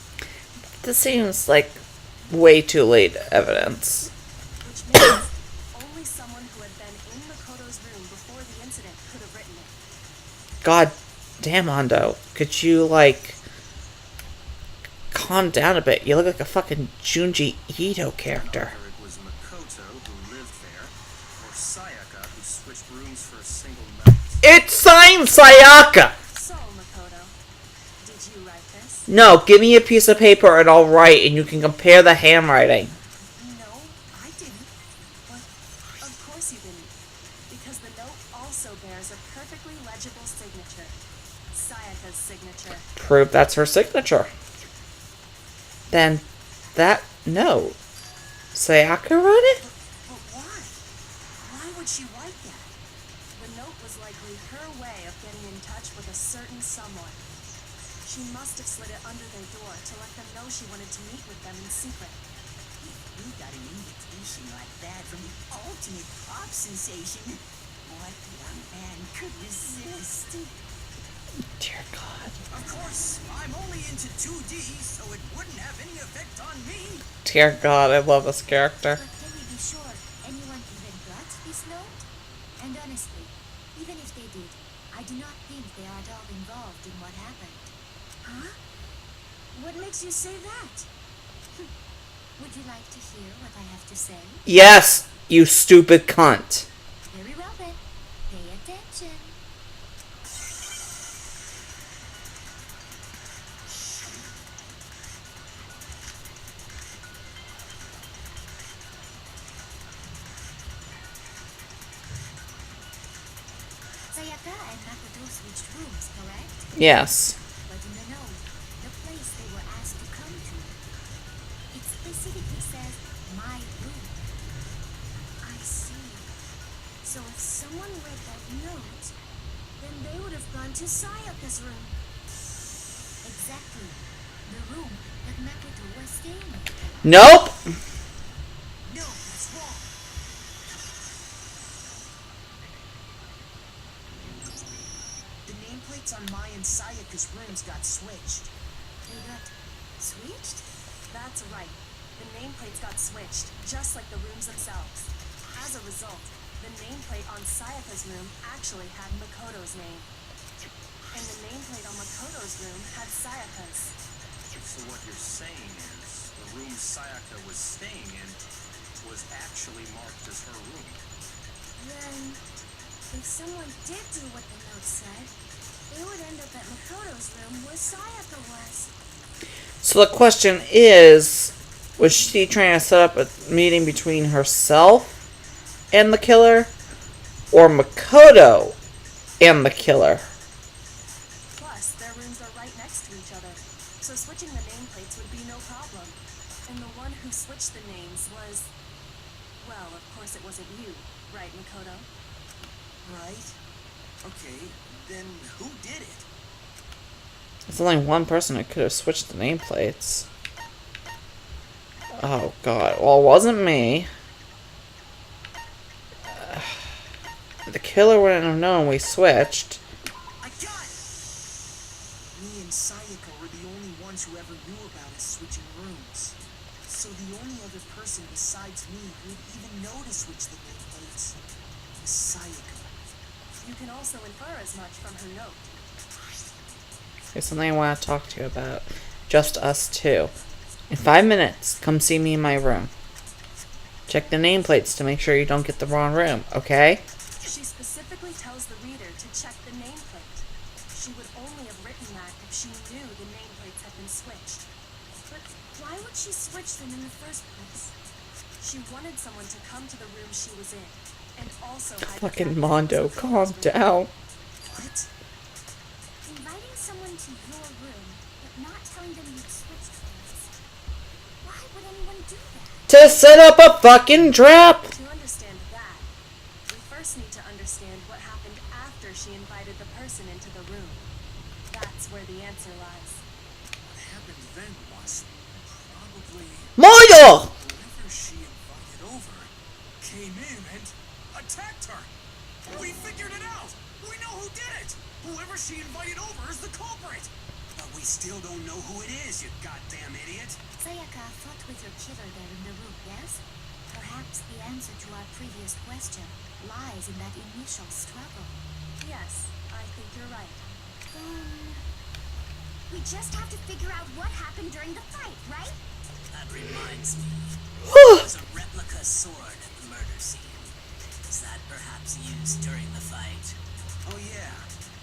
This seems like way too late evidence. which means only someone who had been in Makoto's room before the incident could have written it. God damn, Hondo. Could you, like, calm down a bit? You look like a fucking Junji Ito character. Whether it was Makoto who lived there, or Sayaka who switched rooms for a single night. It's signed Sayaka! So, Makoto, did you write this? No, give me a piece of paper and I'll write and you can compare the handwriting. No, I didn't. But of course you didn't. Because the note also bears a perfectly legible signature. Sayaka's signature. Prove that's her signature. Then, that note, Sayaka wrote it? But why? Why would she write that? The note was likely her way of getting in touch with a certain someone. She must have slid it under their door to let them know she wanted to meet with them in secret. We got an invitation like that from the ultimate pop sensation. What young man could resist? Dear God. Of course, I'm only into 2D, so it wouldn't have any effect on me. Dear God, I love this character. But can we be sure anyone even got this note? And honestly, even if they did, I do not think they are at all involved in what happened. Huh? What makes you say that? Would you like to hear what I have to say? Yes, you stupid cunt. Very well then. Pay attention. Sayaka and Makoto switched rooms, correct? Yes. But in the note, the place they were asked to come to. It specifically says, my room. I see. So if someone read that note, then they would have gone to Sayaka's room. Exactly. The room that Makoto was staying in. Nope. No, that's wrong. The nameplates on Mai and Sayaka's rooms got switched. They got switched? That's right. The nameplates got switched, just like the rooms themselves. As a result, the nameplate on Sayaka's room actually had Makoto's name. And the nameplate on Makoto's room had Sayaka's. So what you're saying is, the room Sayaka was staying in was actually marked as her room. Then, if someone did do what the note said, they would end up at Makoto's room where Sayaka was. So the question is, was she trying to set up a meeting between herself and the killer, or Makoto and the killer? Plus, their rooms are right next to each other, so switching the nameplates would be no problem. And the one who switched the names was... Well, of course it wasn't you, right, Makoto? Right? Okay, then who did it? There's only one person who could have switched the nameplates. Oh god. Well, it wasn't me. The killer wouldn't have known we switched. I got it! Me and Sayaka were the only ones who ever knew about us switching rooms. So the only other person besides me who would even know to switch the nameplates was Sayaka. You can also infer as much from her note. There's something I want to talk to you about. Just us two. In 5 minutes, come see me in my room. Check the nameplates to make sure you don't get the wrong room, okay? She specifically tells the reader to check the nameplate. She would only have written that if she knew the nameplates had been switched. But why would she switch them in the first place? She wanted someone to come to the room she was in, and also hide the fact Fucking that Mondo, it was calm Makoto's room. down. What? Inviting someone to your room, but not telling them you'd switched things. Why would anyone do that? To set up a fucking trap! To understand that, we first need to understand what happened after she invited the person into the room. That's where the answer lies. What happened then was probably Mondo! whoever she invited over came in and attacked her. We figured it out. We know who did it. Whoever she invited over is the culprit. But we still don't know who it is, you goddamn idiot. Sayaka fought with your killer there in the room, yes? Perhaps the answer to our previous question lies in that initial struggle. Yes, I think you're right. We just have to figure out what happened during the fight, right? That reminds me. There was a replica sword at the murder scene. Was that perhaps used during the fight? Oh yeah.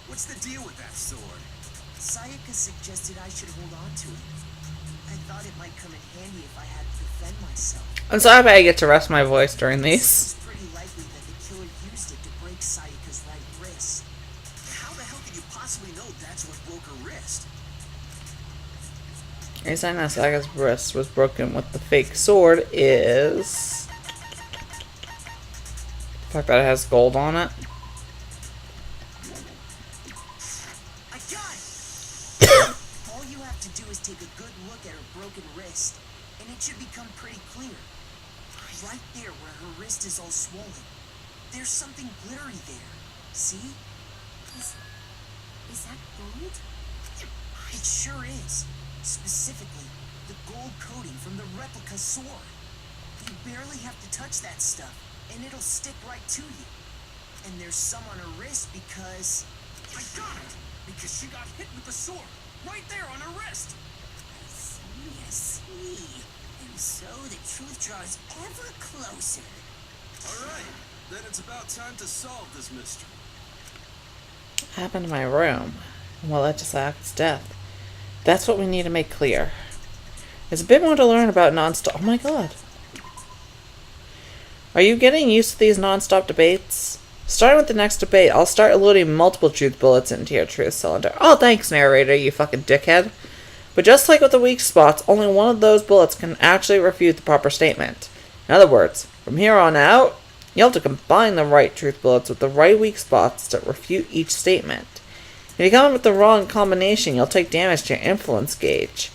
What's the deal with that sword? Sayaka suggested I should hold on to it. I thought it might come in handy if I had to defend myself. I'm so happy I get to rest my voice during these. It's pretty likely that the killer used it to break Sayaka's right wrist. How the hell could you possibly know that's what broke her wrist? The reason that Saga's wrist was broken with the fake sword is the fact that it has gold on it. I got it! All you have to do is take a good look at her broken wrist, and it should become pretty clear. Right there where her wrist is all swollen. There's something glittery there. See? Is that gold? It sure is. Specifically, the gold coating from the replica sword. You barely have to touch that stuff, and it'll stick right to you. And there's some on her wrist because... I got it! Because she got hit with the sword. Right there on her wrist. I see. And so the truth draws ever closer. Alright, then it's about time to solve this mystery. What happened to my room? Well, that just Saga's death. That's what we need to make clear. There's a bit more to learn about non-stop. Oh my god. Are you getting used to these non-stop debates? Starting with the next debate, I'll start loading multiple truth bullets into your truth cylinder. Oh, thanks, narrator, you fucking dickhead. But just like with the weak spots, only one of those bullets can actually refute the proper statement. In other words, from here on out, you'll have to combine the right truth bullets with the right weak spots to refute each statement. If you come up with the wrong combination, you'll take damage to your influence gauge.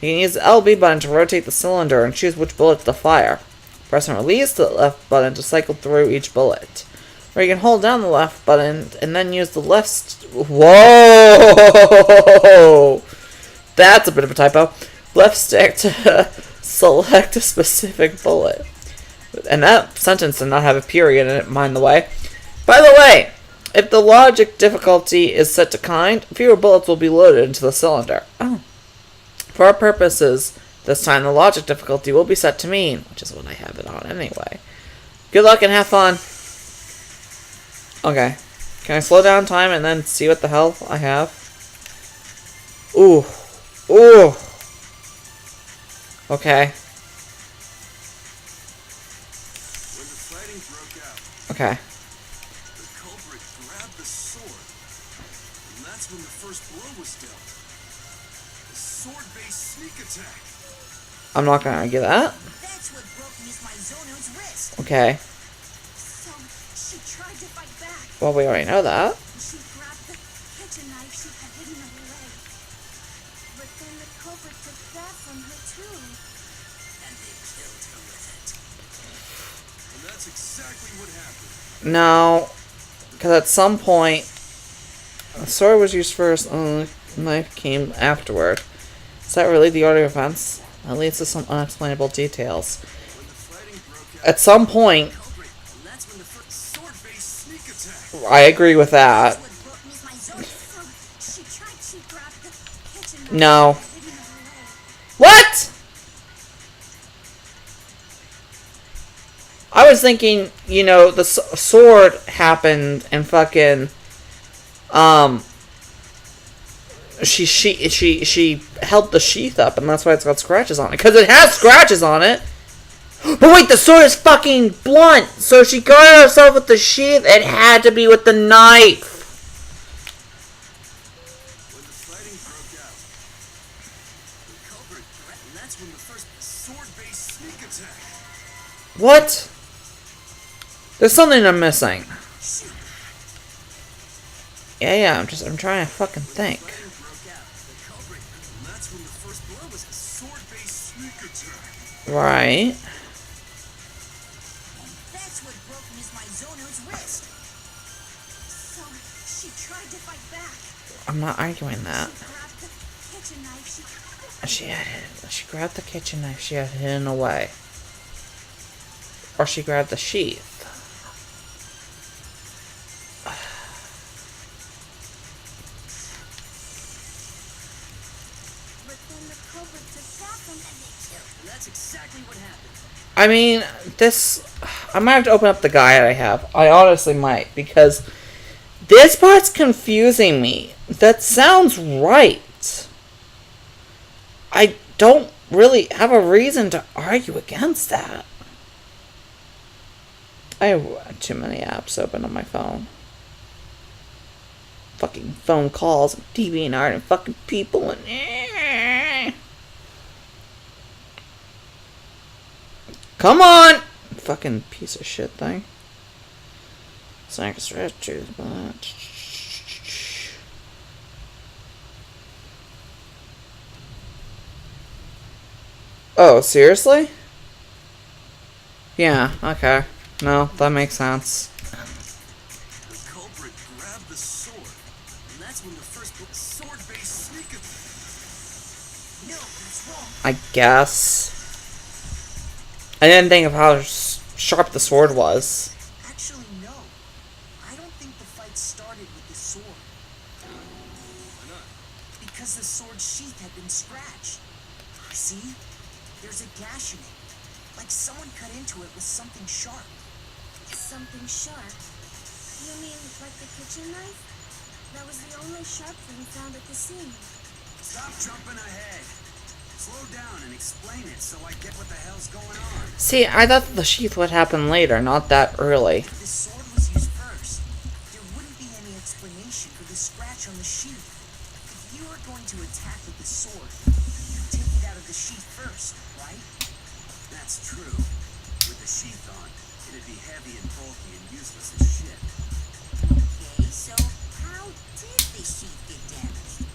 You can use the LB button to rotate the cylinder and choose which bullets to fire. Press and release the left button to cycle through each bullet. Or you can hold down the left button and then use the left... Whoa! That's a bit of a typo. Left stick to select a specific bullet. And that sentence did not have a period in it, mind the way. By the way, if the logic difficulty is set to kind, fewer bullets will be loaded into the cylinder. Oh. For our purposes, this time the logic difficulty will be set to mean, which is what I have it on anyway. Good luck and have fun. Okay. Can I slow down time and then see what the hell I have? Ooh. Ooh. Okay. When the fighting broke out, Okay. the culprit grabbed the sword, and that's when the first blow was dealt. A sword-based sneak attack. I'm not gonna argue that. That's what broke Miss Maizono's wrist. Okay. So she tried to fight back. Well, we already know that. She grabbed the kitchen knife she had hidden in her leg. But then the culprit took that from her too. And they killed her with it. And that's exactly what happened. No. Because at some point, the sword was used first and the knife came afterward. Is that really the order of events? That leads to some unexplainable details. When the fighting broke out, At some point, culprit, and that's when the first sword-based sneak attack. I agree with that. That's what broke Miss Maizono. So she grabbed the kitchen knife No. she had hidden in her leg. What? I was thinking, you know, the sword happened and fucking, she held the sheath up and that's why it's got scratches on it. Because it has scratches on it. But wait, the sword is fucking blunt. So she got herself with the sheath. It had to be with the knife. When the fighting broke out, the culprit, and that's when the first sword-based sneak attack. What? There's something I'm missing. Yeah, I'm trying to fucking think. Fighting broke out, the culprit, and that's when the first blow was a sword-based sneak attack. Right. That's what broke Miss Maizono's wrist. So she tried to fight back. I'm not arguing that. She grabbed the kitchen knife she She grabbed the kitchen knife she had hidden away. Or she grabbed the sheath. But then the culprit took that from and they killed. And that's exactly what happened. I mean, this... I might have to open up the guide I have. I honestly might. Because this part's confusing me. That sounds right. I don't really have a reason to argue against that. I have too many apps open on my phone. Fucking phone calls and TV and art and fucking people and... Come on! Fucking piece of shit thing. Oh, seriously? Yeah, okay. No, that makes sense. The culprit grabbed the sword, and that's when the first sword-based sneak attack. No, that's wrong. I guess. I didn't think of how sharp the sword was. Actually, no. I don't think the fight started with the sword. Why not? Because the sword sheath had been scratched. See? There's a gash in it. Like someone cut into it with something sharp. Something sharp. You mean like the kitchen knife? That was the only sharp thing found at the scene. Stop jumping ahead. Slow down and explain it so I get what the hell's going on. See, I thought the sheath would happen later, not that early. If the sword was used first, there wouldn't be any explanation for the scratch on the sheath. If you were going to attack with the sword, That's true. With the sheath on, it'd be heavy and bulky and useless as shit. Okay, so how did the sheath get damaged?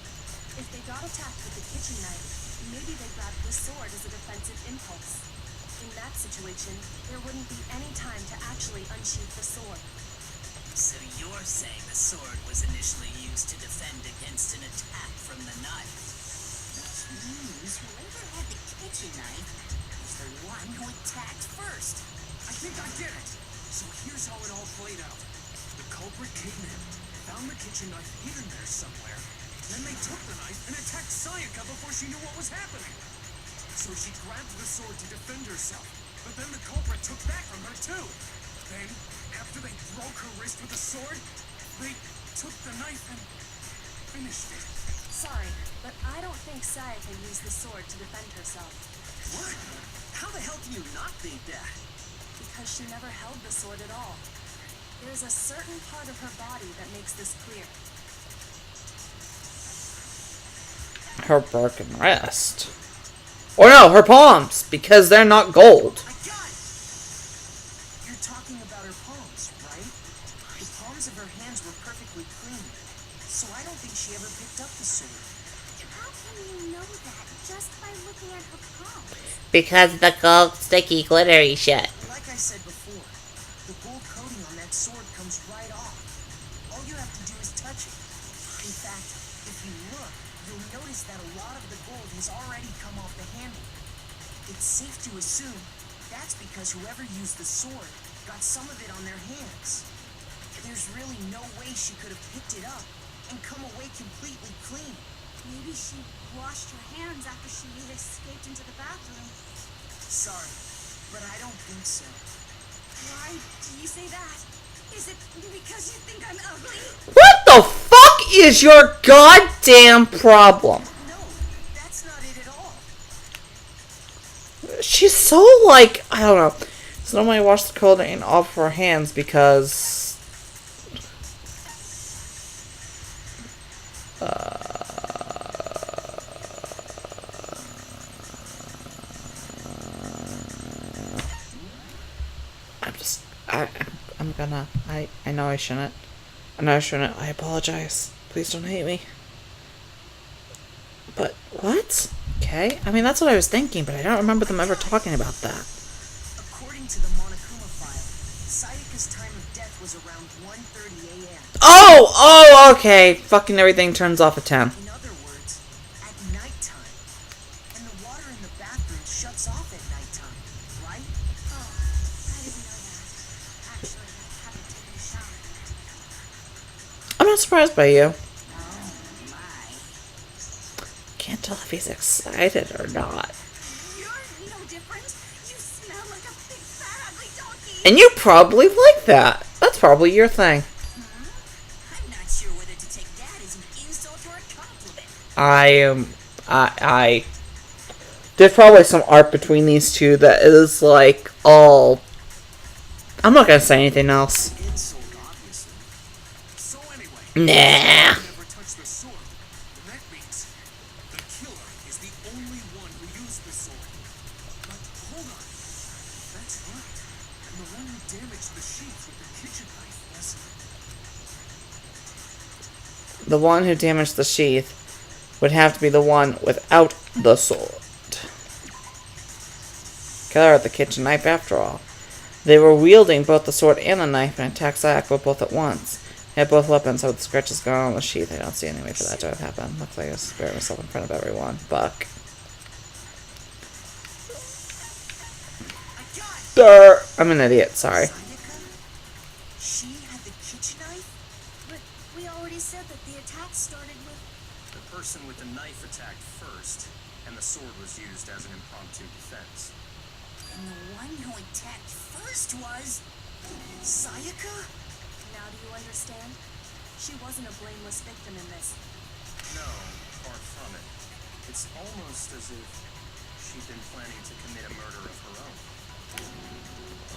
If they got attacked with the kitchen knife, maybe they grabbed the sword as a defensive impulse. In that situation, there wouldn't be any time to actually unsheath the sword. So you're saying the sword was initially used to defend against an attack from the knife? Which means whoever had the kitchen knife was the one who attacked first. I think I get it. So here's how it all played out. The culprit came in, found the kitchen knife hidden there somewhere. Then they took the knife and attacked Sayaka before she knew what was happening. So she grabbed the sword to defend herself, but then the culprit took that from her too. Then, after they broke her wrist with the sword, they took the knife and finished it. Sorry, but I don't think Sayaka used the sword to defend herself. What? How the hell can you not think that? Because she never held the sword at all. There's a certain part of her body that makes this clear. Her broken wrist. Or no, her palms, because they're not gold. I got it! You're talking about her palms, right? The palms of her hands were perfectly clean, so I don't think she ever picked up the sword. How can you know that just by looking at her palms? Because the gold, sticky, glittery shit. Like I said before, the gold coating on that sword comes right off. All you have to do is touch it. In fact, if you look, you'll notice that a lot of the gold has already come off the handle. It's safe to assume that's because whoever used the sword got some of it on their hands. There's really no way she could have picked it up and come away completely clean. Maybe she washed her hands after she escaped into the bathroom. Sorry, but I don't think so. Why do you say that? Is it because you think I'm ugly? What the fuck is your goddamn problem? No, that's not it at all. She's so like, I don't know. So normally I wash the coating off her hands because I know I shouldn't. I apologize. Please don't hate me. But what? Okay. I mean, that's what I was thinking, but I don't remember them ever talking about that. According to the Monokuma file, Sayaka's time of death was around 1:30 a.m. Oh, okay. Fucking everything turns off at 10. In other words, at nighttime. And the water in the bathroom shuts off at nighttime, right? Oh, I didn't know that. Actually, I haven't taken a shower. I'm not surprised by you. Oh, my. Can't tell if he's excited or not. You're no different. You smell like a big, fat, ugly donkey. And you probably like that. That's probably your thing. I'm not sure whether to take that as an insult or a compliment. I there's probably some art between these two that is like all. I'm not gonna say anything else. Insult, obviously. So anyway, Nah. never touched the sword. And that means the killer is the only one who used the sword. But hold on. That's right. And the one who damaged the sheath with the kitchen knife was... The one who damaged the sheath would have to be the one without the sword. Killer had the kitchen knife after all. They were wielding both the sword and the knife and attacked Sayaka both at once. They had both weapons, so with the scratches gone on the sheath, I don't see any way for that to have happened. Looks like I spared myself in front of everyone. Buck. I got it! Durr. I'm an idiot, sorry. Sayaka? She had the kitchen knife? But we already said that the attack started with... The person with the knife attacked first, and the sword was used as an impromptu defense. And the one who attacked first was... Sayaka? Now do you understand? She wasn't a blameless victim in this. No, far from it. It's almost as if she'd been planning to commit a murder of her own.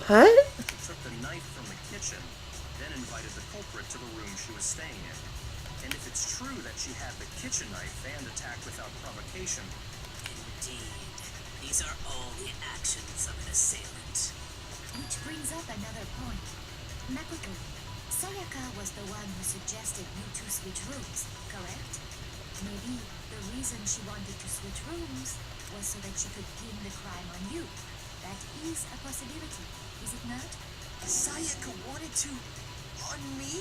What? She took the knife from the kitchen, then invited the culprit to the room she was staying in. And if it's true that she had the kitchen knife and attacked without provocation, Indeed. The These are all the actions of an assailant. Which brings up another point. Makoto, Sayaka was the one who suggested you two switch rooms, correct? Maybe the reason she wanted to switch rooms was so that she could pin the crime on you. That is a possibility, is it not? Sayaka wanted to... on me?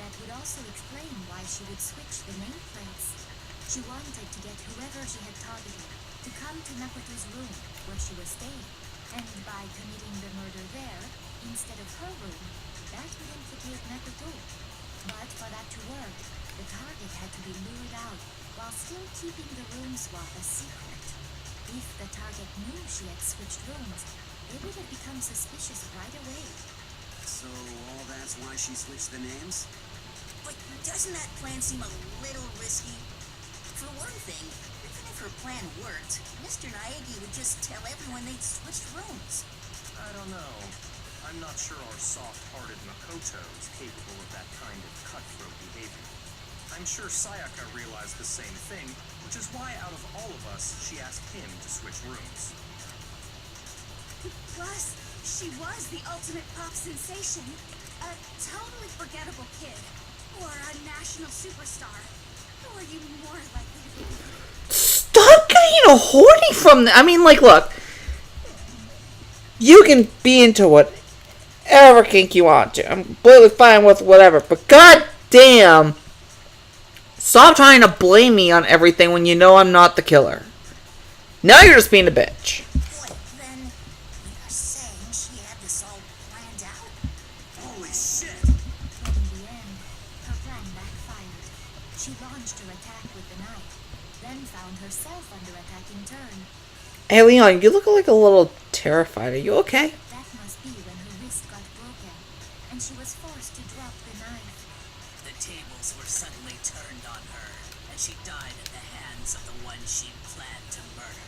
That would also explain why she would switch the nameplates. She wanted to get whoever she had targeted to come to Makoto's room where she was staying. And by committing the murder there, instead of her room, that would implicate Makoto. But for that to work, the target had to be lured out while still keeping the room swap a secret. If the target knew she had switched rooms, they would have become suspicious right away. So all that's why she switched the names? But doesn't that plan seem a little risky? For one thing, even if her plan worked, Mr. Naegi would just tell everyone they'd switched rooms. I don't know. I'm not sure our soft-hearted Makoto is capable of that kind of cutthroat behavior. I'm sure Sayaka realized the same thing, which is why out of all of us, she asked him to switch rooms. Plus, she was the ultimate pop sensation. A totally forgettable kid. Or a national superstar. Who are you more likely to be? Stop getting horny from I mean, like, look. You can be into whatever kink you want to. I'm completely fine with whatever. But god damn. Stop trying to blame me on everything when you know I'm not the killer. Now you're just being a bitch. Wait, then you're saying she had this all planned out? Holy shit! But in the end, her plan backfired. She launched her attack with the knife, then found herself under attack in turn. Hey, Leon, you look like a little terrified. Are you okay? That must be when her wrist got broken, and she was forced to drop the knife. The tables were suddenly turned on her, and she died at the hands of the one she planned to murder.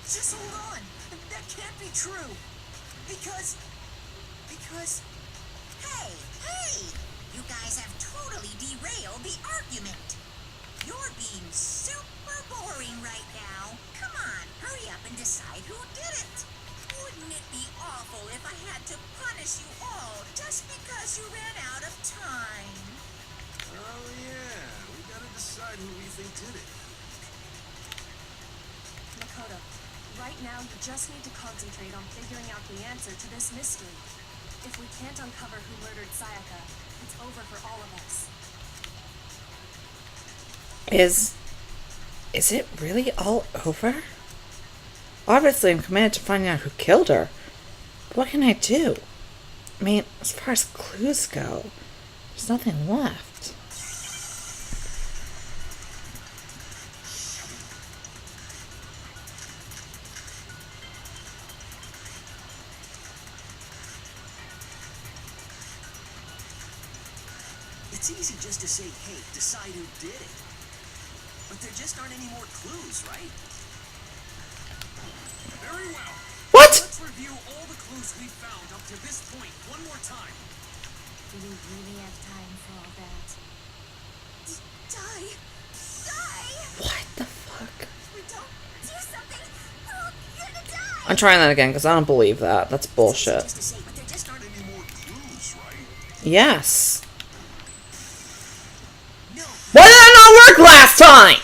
Just hold on! That can't be true! Because... Hey! You guys have totally derailed the argument. You're being super boring right now. Come on, hurry up and decide who did it. Wouldn't it be awful if I had to punish you all just because you ran out of time? Oh yeah, we gotta decide who we think did it. Makoto, right now you just need to concentrate on figuring out the answer to this mystery. If we can't uncover who murdered Sayaka, it's over for all of us. Is it really all over? Obviously, I'm committed to finding out who killed her. But what can I do? I mean, as far as clues go, there's nothing left. It's easy just to say, hey, decide who did it. But there just aren't any more clues, right? Very well. What? Let's review all the clues we've found up to this point one more time. Do we really have time for all that? Die! What the fuck? We don't do something! We're gonna die! I'm trying that again because I don't believe that. That's bullshit. Just to say, but there just aren't Any more clues, right? Yes. no. Why did that not work last time?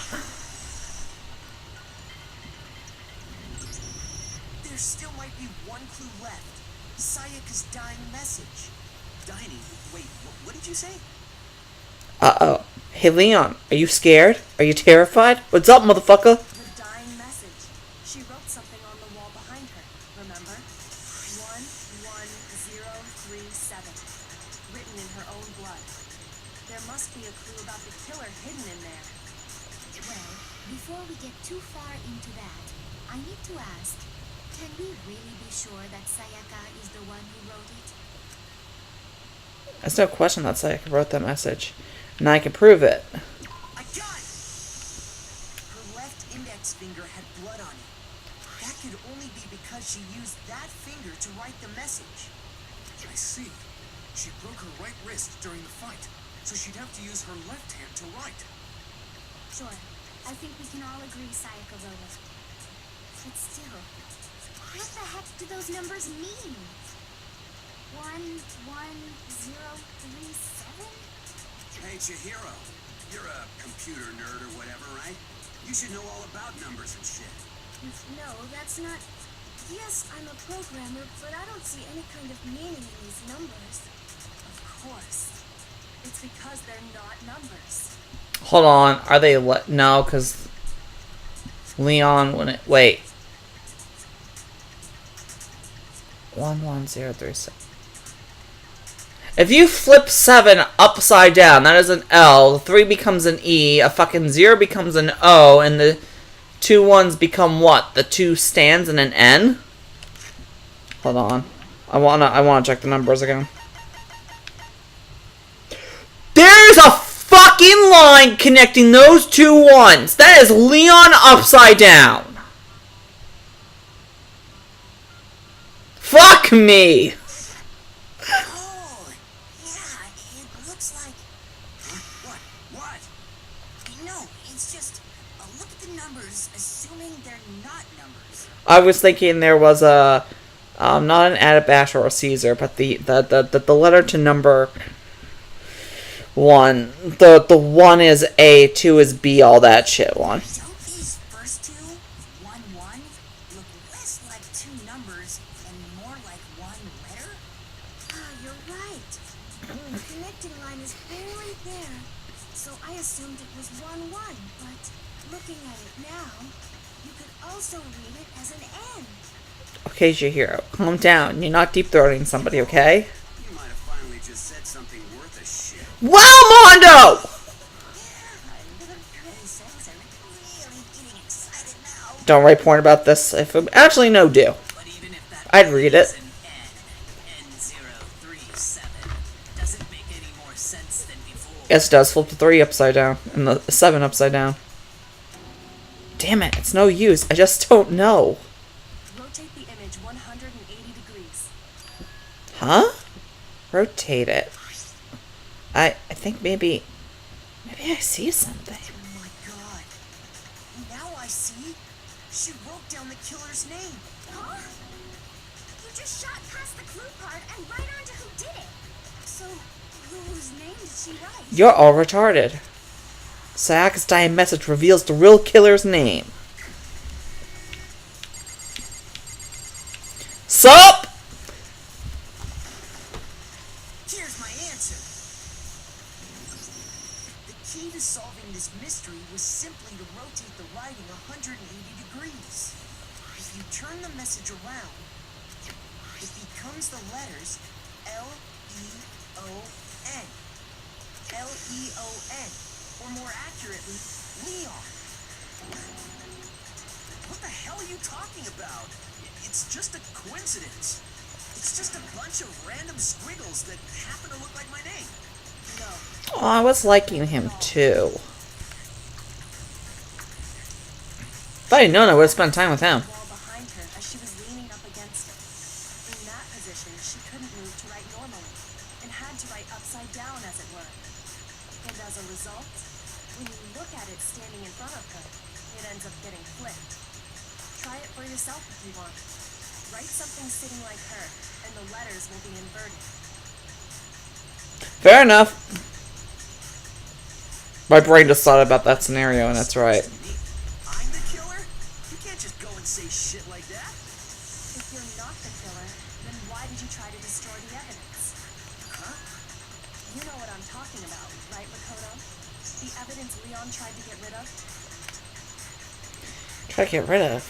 There still might be one clue left. Sayaka's dying message. Dining? Wait, what did you say? Uh-oh. Hey, Leon, are you scared? Are you terrified? What's up, motherfucker? The dying message. She wrote something on the wall behind her, remember? 11037. Written in her own blood. There must be a clue about the killer hidden in there. Well, before we get too far into that, I need to ask, can we really be sure that Sayaka is the one who wrote it? There's no question that Sayaka wrote that message. And I can prove it. I got it! Her left index finger had blood on it. That could only be because she used that finger to write the message. I see. She broke her right wrist during the fight, so she'd have to use her left hand to write. Sure. I think we can all agree Sayaka wrote it. But still, what the heck do those numbers mean? 11037? Hey, Chihiro. You're a computer nerd or whatever, right? You should know all about numbers and shit. No, that's not... Yes, I'm a programmer, but I don't see any kind of meaning in these numbers. Of course. It's because they're not numbers. Hold on. Are they... No, because... Leon wouldn't... Wait. 11037. If you flip 7 upside down, that is an L. The 3 becomes an E. A fucking 0 becomes an O. And the 2 ones become what? The 2 stands and an N? Hold on. I wanna check the numbers again. There's a fucking line connecting those 2 ones. That is Leon upside down. Fuck me. Oh, yeah, it looks like... What? No, it's just... look at the numbers, assuming they're not numbers. I was thinking there was a... not an Adabash or a Caesar, but the letter to number 1. The 1 is A, 2 is B, all that shit one. Don't these first two, 1, 1, look less like 2 numbers and more like 1 letter? Ah, you're right. The connecting line is barely there, so I assumed it was 1, 1, but looking at it now, you could also read it as an N. Okay, Chihiro, calm down. You're not deep-throating somebody, okay? You might have finally just said something worth a shit. Wow, Mondo! Little princess are really getting excited now. Don't write porn about this. Actually, no, do. But even if that I'd read is it. an N037 doesn't make any more sense than before. Yes, it does. Flip the 3 upside down. And the 7 upside down. Damn it, it's no use. I just don't know. Rotate the image 180 degrees. Huh? Rotate it. I think maybe I see something. Oh my god. Now I see. She wrote down the killer's name. Huh? You just shot past the clue part and right on to who did it. So, whose name did she write? You're all retarded. Sayaka's dying message reveals the real killer's name. Sup? Here's my answer. The key to solving this mystery was simply to rotate the writing 180 degrees. If you turn the message around, it becomes the letters L-E-O-N. L-E-O-N. Or more accurately, Leon. What the hell are you talking about? It's just a coincidence. It's just a bunch of random squiggles that happen to look like my name. No. Oh, I was liking him too. If I had known, I would have spent time with him. Wall behind her as she was leaning up against it. In that position, she couldn't move to write normally, and had to write upside down, as it were. And as a result, when you look at it standing in front of her, it ends up getting flipped. Try it for yourself if you want. Write something sitting like her, and the letters will be inverted. Fair enough. My brain just thought about that scenario, and that's right. I'm the killer? You can't just go and say shit like that. If you're not the killer, then why did you try to destroy the evidence? Huh? You know what I'm talking about, right, Makoto? The evidence Leon tried to get rid of? Try to get rid of.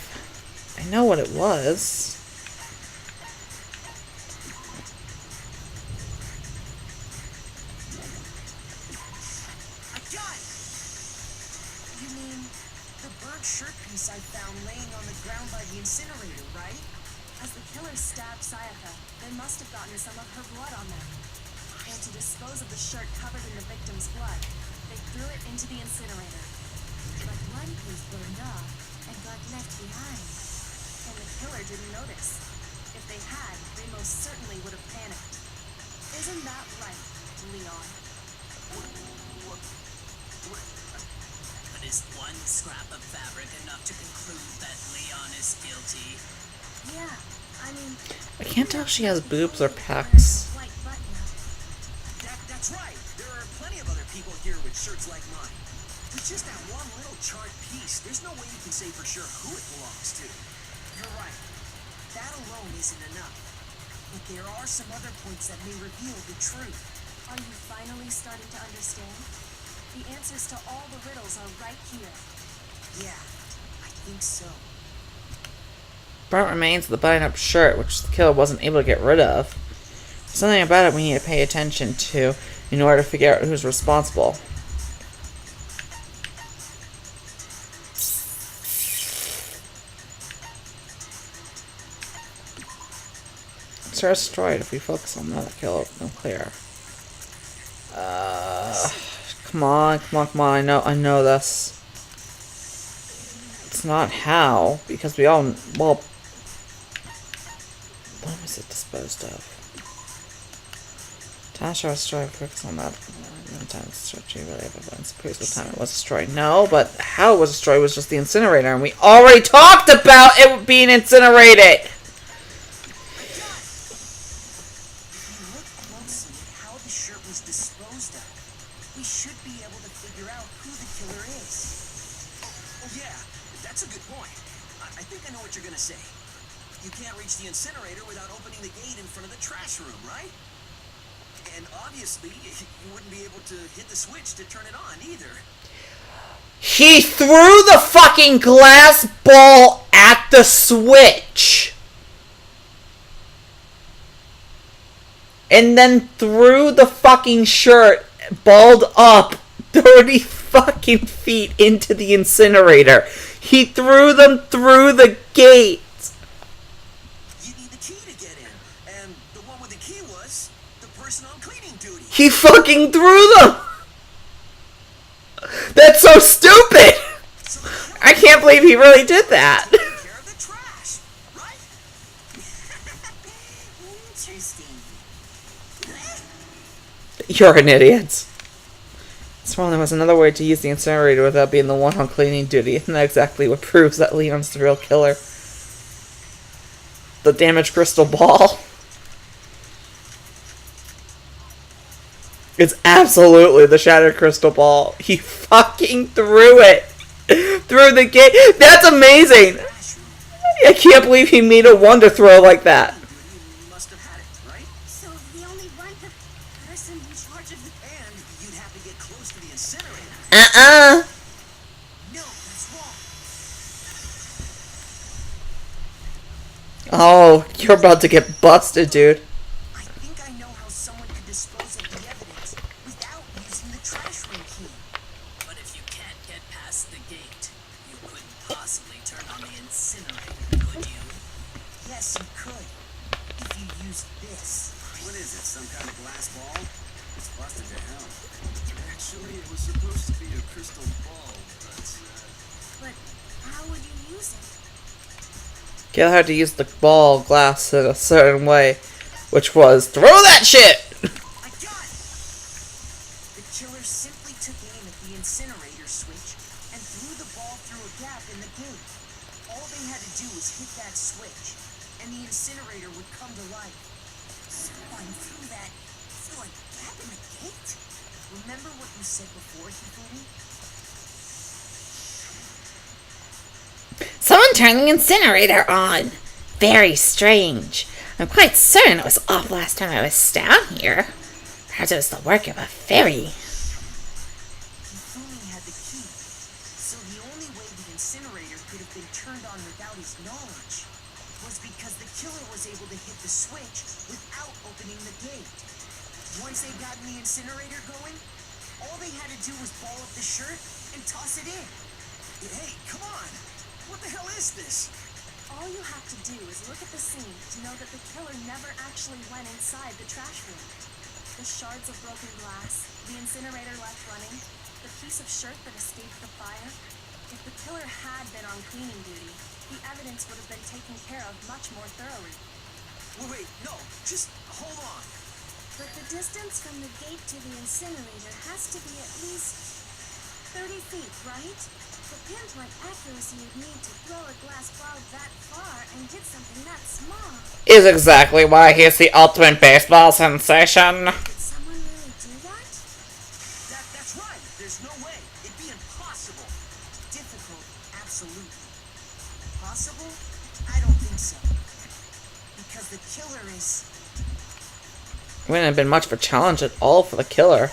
I know what it was. I got it! You mean the burnt shirt piece I found laying on the ground by the incinerator, right? As the killers stabbed Sayaka, they must have gotten some of her blood on them. And to dispose of the shirt covered in the victim's blood, they threw it into the incinerator. But one piece burned off and got left behind. And the killer didn't notice. If they had, they most certainly would have panicked. Isn't that right, Leon? But is one scrap of fabric enough to conclude that Leon is is guilty. Yeah, I mean... I can't tell if she has boobs or pecs. White button-up. That's right. There are plenty of other people here with shirts like mine. With just that one little chart piece, there's no way you can say for sure who it belongs to. You're right. That alone isn't enough. But there are some other points that may reveal the truth. Are you finally starting to understand? The answers to all the riddles are right here. Yeah, I think so. Part remains of the button-up shirt, which the killer wasn't able to get rid of. There's something about it we need to pay attention to in order to figure out who's responsible. It's destroyed if we focus on that killer. No clear. Come on. I know this. It's not how, because we all, well, when was it disposed of? Tasha was destroyed, focus on that. Proves what time it was destroyed. No, but how it was destroyed was just the incinerator, and we already talked about it being incinerated! If you look closely at how the shirt was disposed of, we should be able to figure out who the killer is. Oh yeah, that's a good point. I think I know what you're gonna say. You can't reach the incinerator without opening the gate in front of the trash room, right? And obviously, you wouldn't be able to hit the switch to turn it on either. He threw the fucking glass ball at the switch! And then threw the fucking shirt, balled up, 30 fucking feet into the incinerator. He threw them through the gate. You need the key to get in, and the one with the key was the person on cleaning duty. He fucking threw them! That's so stupid! I can't believe he really did that. Take care of the trash, right? Interesting. You're an idiot. Sworn there was another way to use the incinerator without being the one on cleaning duty, and that's exactly what proves that Leon's the real killer. The damaged crystal ball. It's absolutely the shattered crystal ball. He fucking threw it through the gate. That's amazing. I can't believe he made a wonder throw like that. You must have had it, right? So the only one person in charge of the... And you'd have to get close to the incinerator. No, that's wrong. Oh, you're about to get busted, dude. I think I know how someone could dispose of the evidence without using the trash room key. But if you can't get past the gate, you couldn't possibly turn on the incinerator, could you? Yes, you could. If you used this. What is it, some kind of glass ball? It's busted to hell. Actually, it was supposed to be a crystal ball, But how would you use it? Killer had to use the ball glass in a certain way, which was throw that shit! I got it! The killer simply took aim at the incinerator switch and threw the ball through a gap in the gate. All they had to do was hit that switch, and the incinerator would come to life. Someone threw that through a gap in the gate? Remember what you said before, Hifumi? Someone turned the incinerator on. Very strange. I'm quite certain it was off last time I was down here. Perhaps it was the work of a fairy. Hifumi had the key, so the only way the incinerator could have been turned on without his knowledge was because the killer was able to hit the switch without opening the gate. Once they'd gotten the incinerator going, all they had to do was ball up the shirt and toss it in. Hey, come on! What the hell is this? All you have to do is look at the scene to know that the killer never actually went inside the trash room. The shards of broken glass, the incinerator left running, the piece of shirt that escaped the fire. If the killer had been on cleaning duty, the evidence would have been taken care of much more thoroughly. Wait, no, just hold on. But the distance from the gate to the incinerator has to be at least 30 feet, right? For pinpoint accuracy, you'd need to throw a glass ball that far and hit something that small. Is exactly why he's the ultimate baseball sensation. Could someone really do that? That's right. There's no way. It'd be impossible. Difficult, absolutely. Possible? I don't think so. Because the killer is... Wouldn't have been much of a challenge at all for the killer,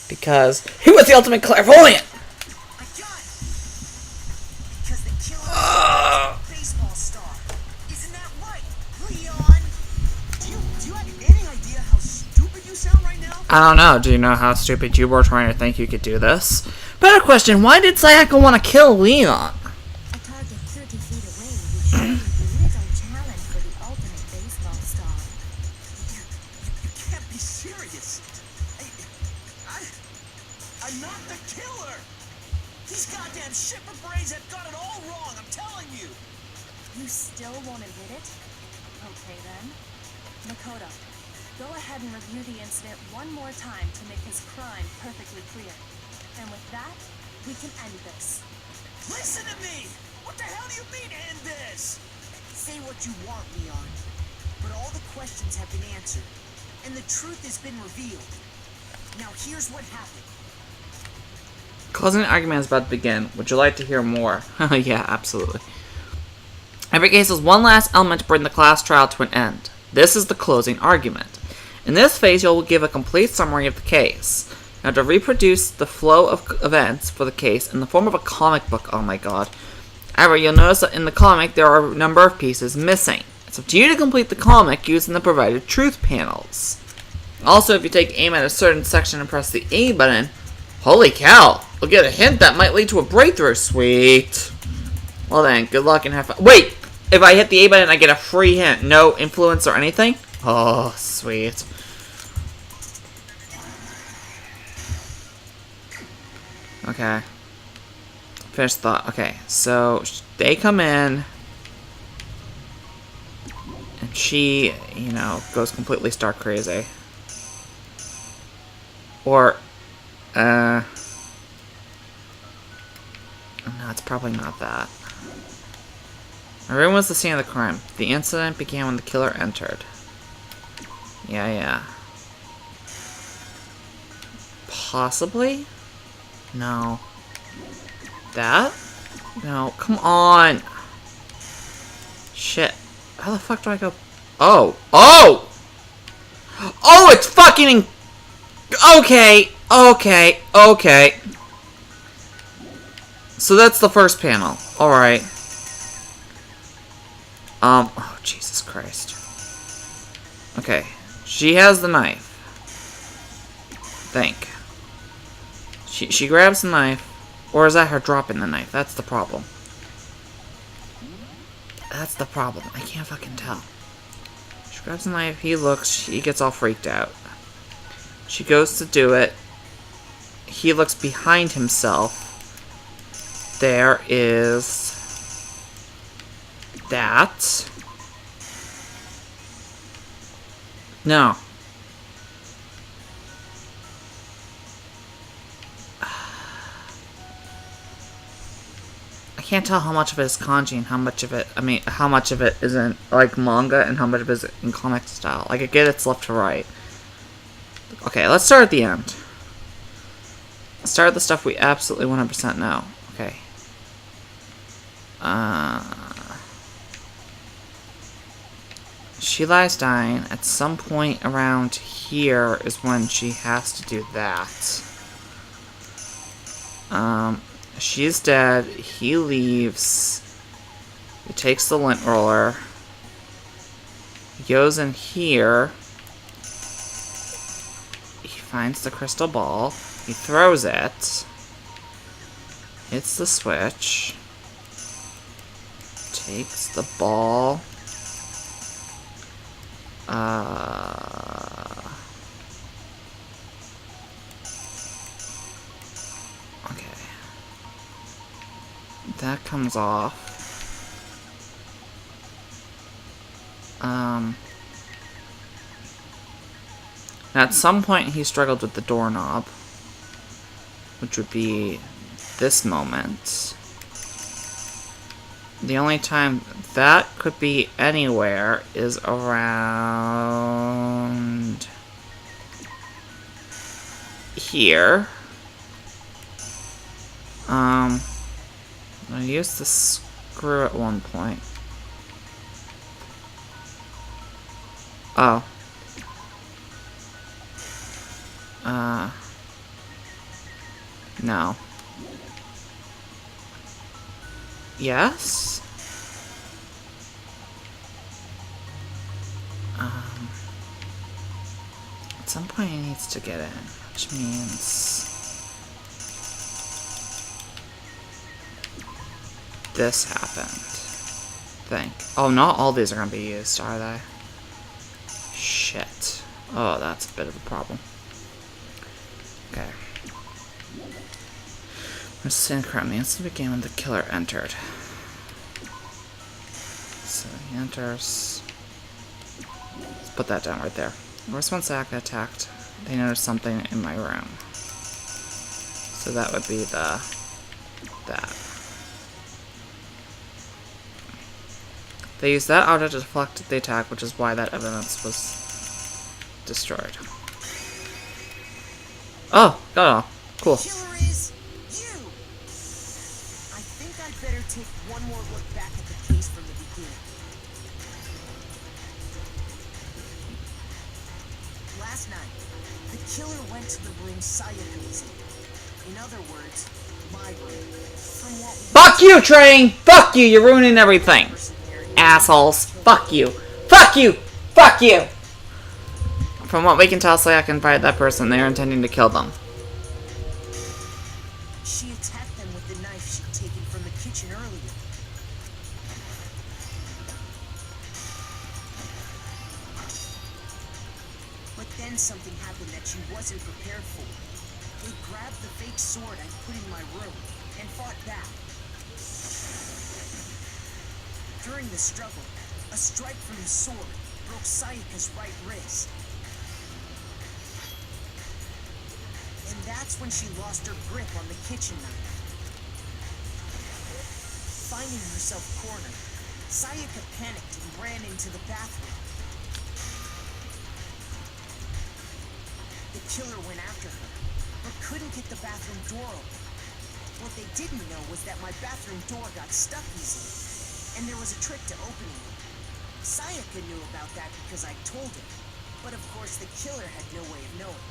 because he was the ultimate clairvoyant. I got it! Because the killer is a baseball star. Isn't that right, Leon? Do you have any idea how stupid you sound right now? I don't know. Do you know how stupid you were trying to think you could do this? Better question: why did Sayaka want to kill Leon? A target 30 feet away would surely be little challenge for the ultimate baseball star. You can't be serious. I'm not the killer. These goddamn shipper brains have got it all wrong, I'm telling you. You still won't admit it? Okay then. Makoto, go ahead and review the incident one more time to make his crime perfectly clear. And with that, we can end this. Listen to me! What the hell do you mean, end this? Say what you want, Leon. But all the questions have been answered, and the truth has been revealed. Now here's what happened. Closing argument is about to begin. Would you like to hear more? Yeah, absolutely. Every case has one last element to bring the class trial to an end. This is the closing argument. In this phase, you'll give a complete summary of the case. You have to reproduce the flow of events for the case in the form of a comic book. Oh my god. However, you'll notice that in the comic, there are a number of pieces missing. It's up to you to complete the comic using the provided truth panels. Also, if you take aim at a certain section and press the A button, holy cow, you'll get a hint that might lead to a breakthrough. Sweet. Well then, good luck and have fun. Wait! If I hit the A button, I get a free hint. No influence or anything? Oh, sweet. Okay. Finished thought. Okay, so they come in, and she, you know, goes completely stark crazy. Or, no, it's probably not that. The room was the scene of the crime. The incident began when the killer entered. Yeah. Possibly? No. That? No, come on. Shit. How the fuck do I go? Oh! It's fucking... Okay. So that's the first panel. Alright. Oh, Jesus Christ. Okay. She has the knife. Think. She grabs the knife. Or is that her dropping the knife? That's the problem. I can't fucking tell. She grabs the knife. He looks. He gets all freaked out. She goes to do it. He looks behind himself. There is... that. No. I can't tell how much of it is kanji and how much of it isn't, like, manga and how much of it is in comic style. Like, I get it's left to right. Okay, let's start at the end. Let's start with the stuff we absolutely 100% know. Okay. She lies dying. At some point around here is when she has to do that. She's dead. He leaves. He takes the lint roller. He goes in here. He finds the crystal ball. He throws it. Hits the switch. Takes the ball. Okay. That comes off. At some point he struggled with the doorknob, which would be this moment. The only time that could be anywhere is around here. I used the screw at one point. Oh. No. Yes? At some point he needs to get in, which means this happened. Oh, not all these are gonna be used, are they? Shit. Oh, that's a bit of a problem. Okay. Let's stand correctly. Instantly began when the killer entered. So he enters. Let's put that down right there. First when Sayaka attacked, they noticed something in my room. So that would be that. They used that object to deflect the attack, which is why that evidence was destroyed. Oh, got it all. Cool. Killer is you! I think I'd better take one more look back at the case from the beginning. Last night, the killer went to the room Sayaka was in. In other words, my room. From what we Fuck you, Train! Fuck you! You're ruining everything! Assholes. Fuck you. Fuck you! Fuck you! From what we can tell, Sayaka invited that person. They are intending to kill them. She attacked them with the knife she'd taken from the kitchen earlier. But then something happened that she wasn't prepared for. They grabbed the fake sword I put in my room and fought back. During the struggle, a strike from the sword broke Sayaka's right wrist. And that's when she lost her grip on the kitchen knife. Finding herself cornered, Sayaka panicked and ran into the bathroom. The killer went after her, but couldn't get the bathroom door open. What they didn't know was that my bathroom door got stuck easily, and there was a trick to opening it. Sayaka knew about that because I told her, but of course the killer had no way of knowing.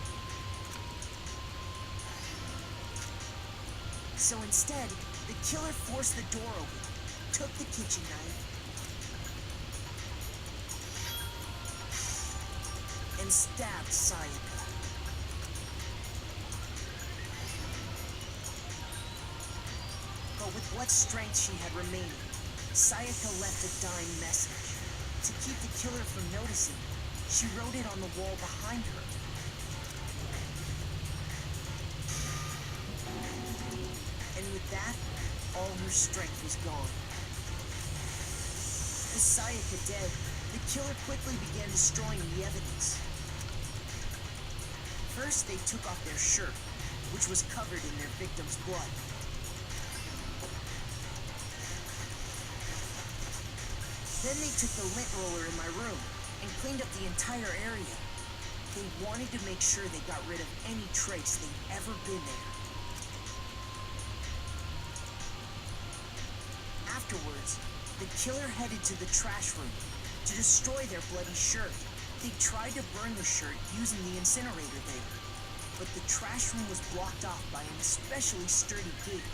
So instead, the killer forced the door open, took the kitchen knife, and stabbed Sayaka. But with what strength she had remaining, Sayaka left a dying message. To keep the killer from noticing, she wrote it on the wall behind her. And with that, all her strength was gone. With Sayaka dead, the killer quickly began destroying the evidence. First, they took off their shirt, which was covered in their victim's blood. Then they took the lint roller in my room and cleaned up the entire area. They wanted to make sure they got rid of any trace they'd ever been there. Afterwards, the killer headed to the trash room to destroy their bloody shirt. They tried to burn the shirt using the incinerator there, but the trash room was blocked off by an especially sturdy gate,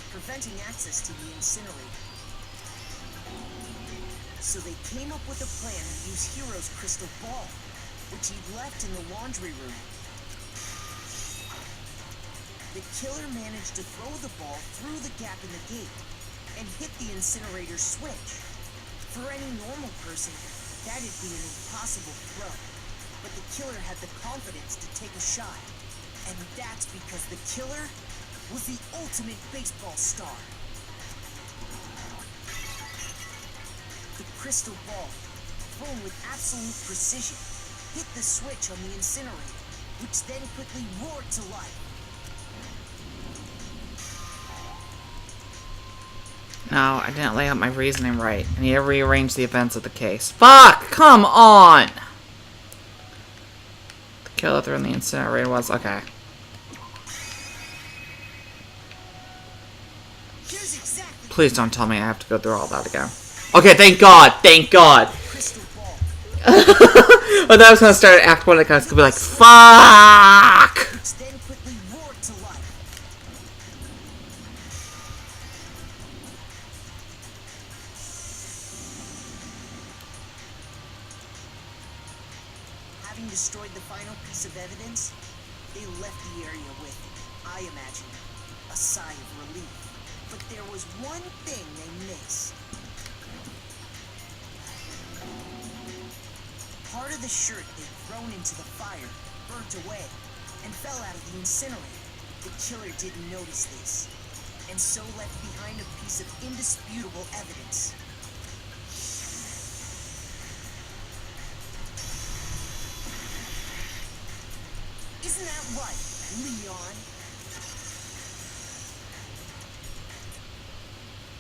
preventing access to the incinerator. So they came up with a plan to use Hiro's crystal ball, which he'd left in the laundry room. The killer managed to throw the ball through the gap in the gate and hit the incinerator switch. For any normal person, that'd be an impossible throw, but the killer had the confidence to take a shot, and that's because the killer was the ultimate baseball star. The crystal ball, thrown with absolute precision, hit the switch on the incinerator, which then quickly roared to life. No, I didn't lay out my reasoning right. I need to rearrange the events of the case. Fuck! Come on! The killer threw in the incinerator was... Okay. Here's exactly Please don't tell me I have to go through all that again. Okay, thank God! Thank God! crystal ball. I thought I was gonna start at Act 1 and I was gonna be like, fuck! Which then quickly roared to life. Having destroyed the final piece of evidence, they left the area with, I imagine, a sigh of relief. But there was one thing they missed. Part of the shirt they'd thrown into the fire burnt away and fell out of the incinerator. The killer didn't notice this, and so left behind a piece of indisputable evidence. Isn't that right, Leon?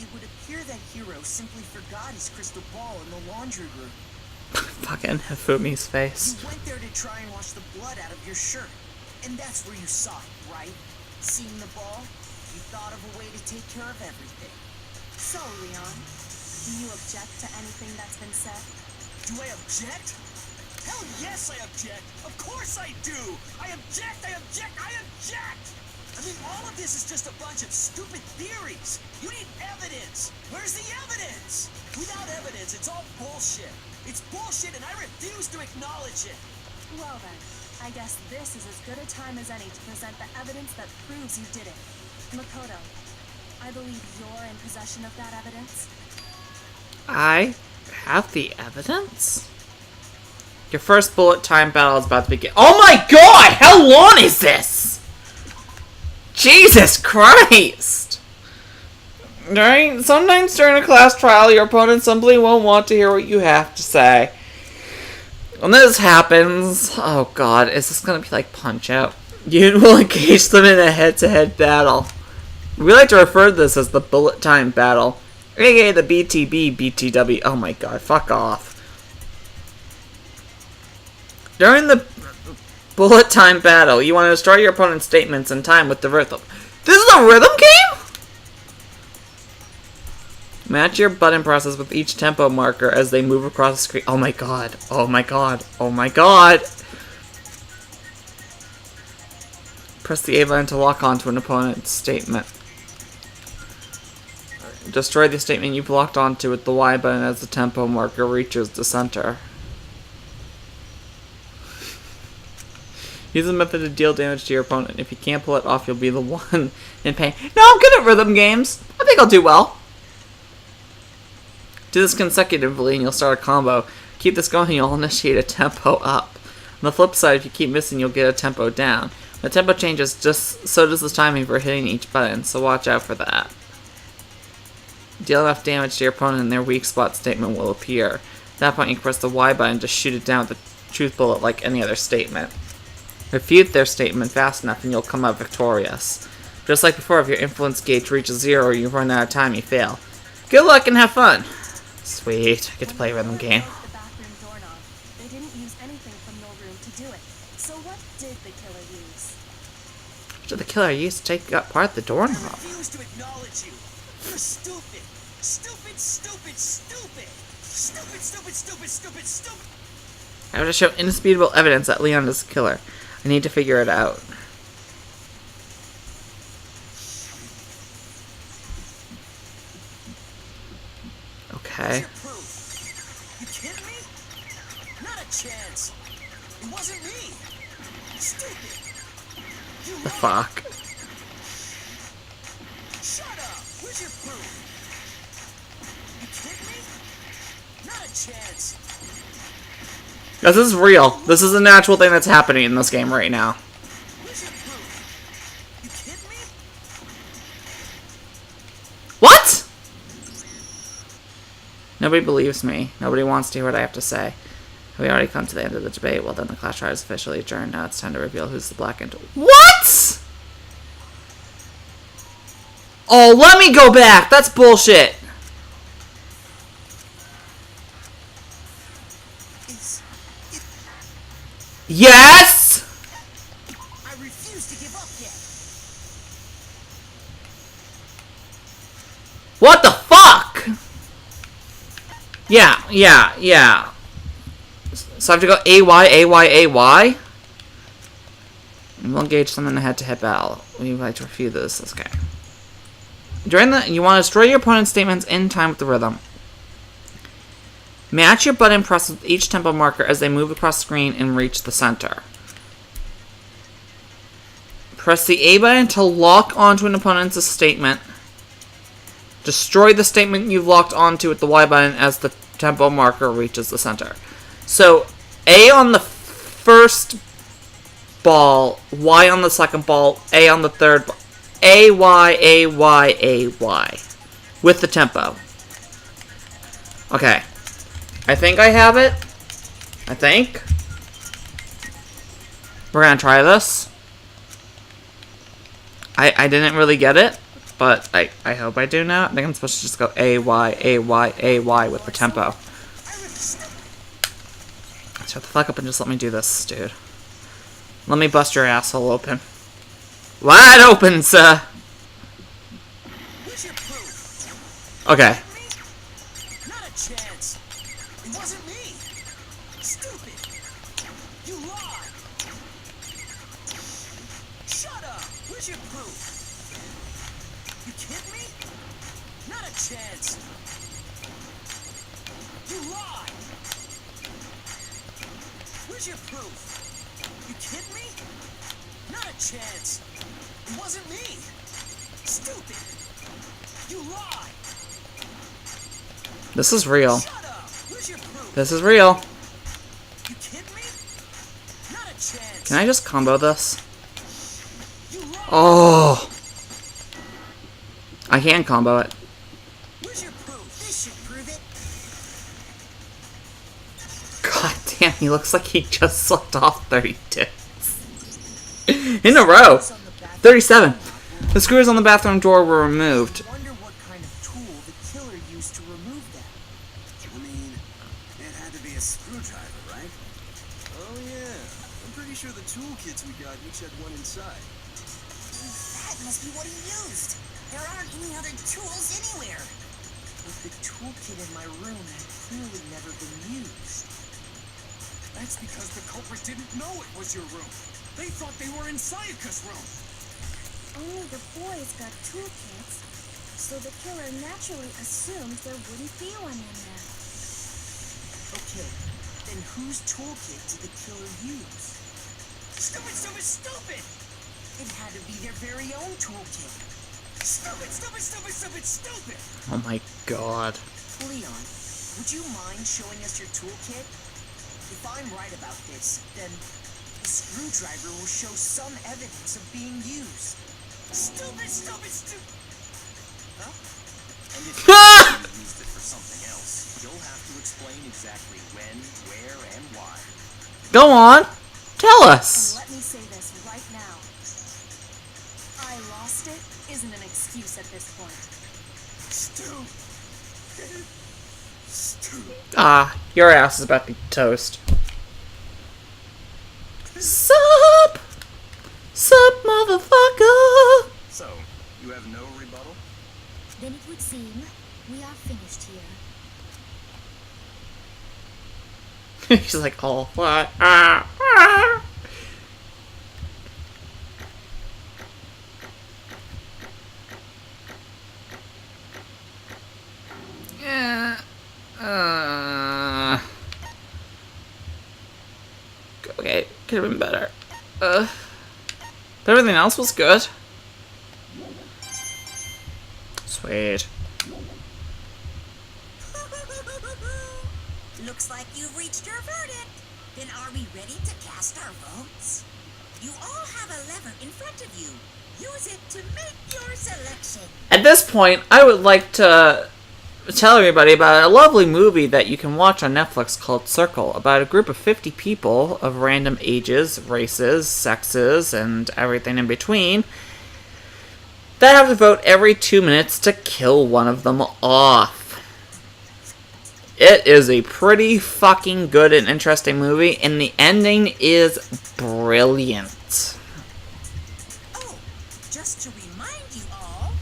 It would appear that Hero simply forgot his crystal ball in the laundry room. Fucking Hifumi's face. You went there to try and wash the blood out of your shirt, and that's where you saw it, right? Seeing the ball, you thought of a way to take care of everything. So, Leon, do you object to anything that's been said? Do I object? Hell yes, I object! Of course I do! I object! I object! I object! I mean, all of this is just a bunch of stupid theories. You need evidence. Where's the evidence? Without evidence, it's all bullshit. It's bullshit and I refuse to acknowledge it. Well then, I guess this is as good a time as any to present the evidence that proves you did it. Makoto, I believe you're in possession of that evidence. I have the evidence? Your first bullet time battle is about to begin. Oh my God! How long is this? Jesus Christ! Sometimes during a class trial, your opponent simply won't want to hear what you have to say. When this happens, oh God, is this gonna be like Punch-Out? You will engage them in a head-to-head battle. We like to refer to this as the bullet time battle, aka the BTB BTW. Oh my God, fuck off. During the bullet time battle, you want to destroy your opponent's statements in time with the rhythm. This is a rhythm game? Match your button presses with each tempo marker as they move across the screen. Oh my God. Oh my God. Oh my God. Press the A button to lock onto an opponent's statement. Destroy the statement you've locked onto with the Y button as the tempo marker reaches the center. Use the method to deal damage to your opponent. If you can't pull it off, you'll be the one in pain. No, I'm good at rhythm games. I think I'll do well. Do this consecutively and you'll start a combo. Keep this going and you'll initiate a tempo up. On the flip side, if you keep missing, you'll get a tempo down. The tempo changes, just so does the timing for hitting each button, so watch out for that. Deal enough damage to your opponent and their weak spot statement will appear. At that point, you can press the Y button to shoot it down with the truth bullet like any other statement. Refute their statement fast enough and you'll come out victorious. Just like before, if your influence gauge reaches 0 or you run out of time, you fail. Good luck and have fun! Sweet, I get to play a rhythm game. The bathroom doorknob. They didn't use anything from your room to do it. So what did the killer use? What did the killer use to take apart the I doorknob? refuse to acknowledge you. You're stupid. Stupid, stupid, stupid. Stupid, stupid, stupid, stupid, stupid. I have to show indisputable evidence that Leon is the killer. I need to figure it out. Okay. Where's your proof? You kidding me? Not a chance. It wasn't me. Stupid. You The lied. fuck? Shut up. Where's your proof? You kidding me? Not a chance. Guys, this is real. This is a natural thing that's happening in this game right now. Where's your proof? You kidding me? What? Nobody believes me. Nobody wants to hear what I have to say. Have we already come to the end of the debate? Well, then the class trial is officially adjourned. Now it's time to reveal who's the black and... What?! Oh, let me go back! That's bullshit! Yes! I refuse to give up yet. What the fuck? Yeah. So I have to go AY. And we'll engage them in a head-to-head battle. We would like to refuse this. Okay. You want to destroy your opponent's statements in time with the rhythm. Match your button press with each tempo marker as they move across the screen and reach the center. Press the A button to lock onto an opponent's statement. Destroy the statement you've locked onto with the Y button as the tempo marker reaches the center. So, A on the first ball, Y on the second ball, A on the third ball. A, Y, A, Y, A, Y. With the tempo. Okay. I think I have it. I think. We're gonna try this. I didn't really get it, but I hope I do now. I think I'm supposed to just go A, Y, A, Y, A, Y with the tempo. Shut the fuck up and just let me do this, dude. Let me bust your asshole open. Wide open, sir! Okay. Not a chance. It wasn't me. Stupid. You lied. Shut up. Where's your proof? You kidding me? Not a chance. You lied. Where's your proof? You kidding me? Not a chance. It wasn't me. Stupid. You lied. This is real. Shut up. Where's your proof? This is real. You kidding me? Not a chance. Can I just combo this? You lied. Oh! I can combo it. Where's your proof? This should prove it. God damn, he looks like he just sucked off 30 tits. In a row! 37. The screws on the bathroom door were removed. Wonder what kind of tool the killer used to remove them. I mean, it had to be a screwdriver, right? Oh yeah, I'm pretty sure the toolkits we got each had one inside. That must be what he used. There aren't any other tools anywhere. But the toolkit in my room had clearly never been used. That's because the culprit didn't know it was your room. They thought they were in Sayaka's room. Only the boys got toolkits, so the killer naturally assumed there wouldn't be one in there. Okay, then whose toolkit did the killer use? Stupid, stupid, stupid! It had to be their very own toolkit. Stupid, stupid, stupid, stupid, stupid! Oh my god. Leon, would you mind showing us your toolkit? If I'm right about this, then the screwdriver will show some evidence of being used. Stupid, stupid, stupid! Huh? And if you used it for something else, you'll have to explain exactly when, where, and why. Go on! Tell And us! let me say this right now. I lost it isn't an excuse at this point. Stupid. Stupid. Ah, your ass is about to be toast. Sup? Sup, motherfucker? So, you have no rebuttal? Then it would seem we are finished here. She's like, oh, what? Ah. Yeah. Okay, could have been better. But everything else was good. Sweet. Looks like you've reached your verdict. Then are we ready to cast our votes? You all have a lever in front of you. Use it to make your selection. At this point, I would like to tell everybody about a lovely movie that you can watch on Netflix called Circle, about a group of 50 people of random ages, races, sexes, and everything in between that have to vote every 2 minutes to kill one of them off. It is a pretty fucking good and interesting movie, and the ending is brilliant. Oh, just to remind you all,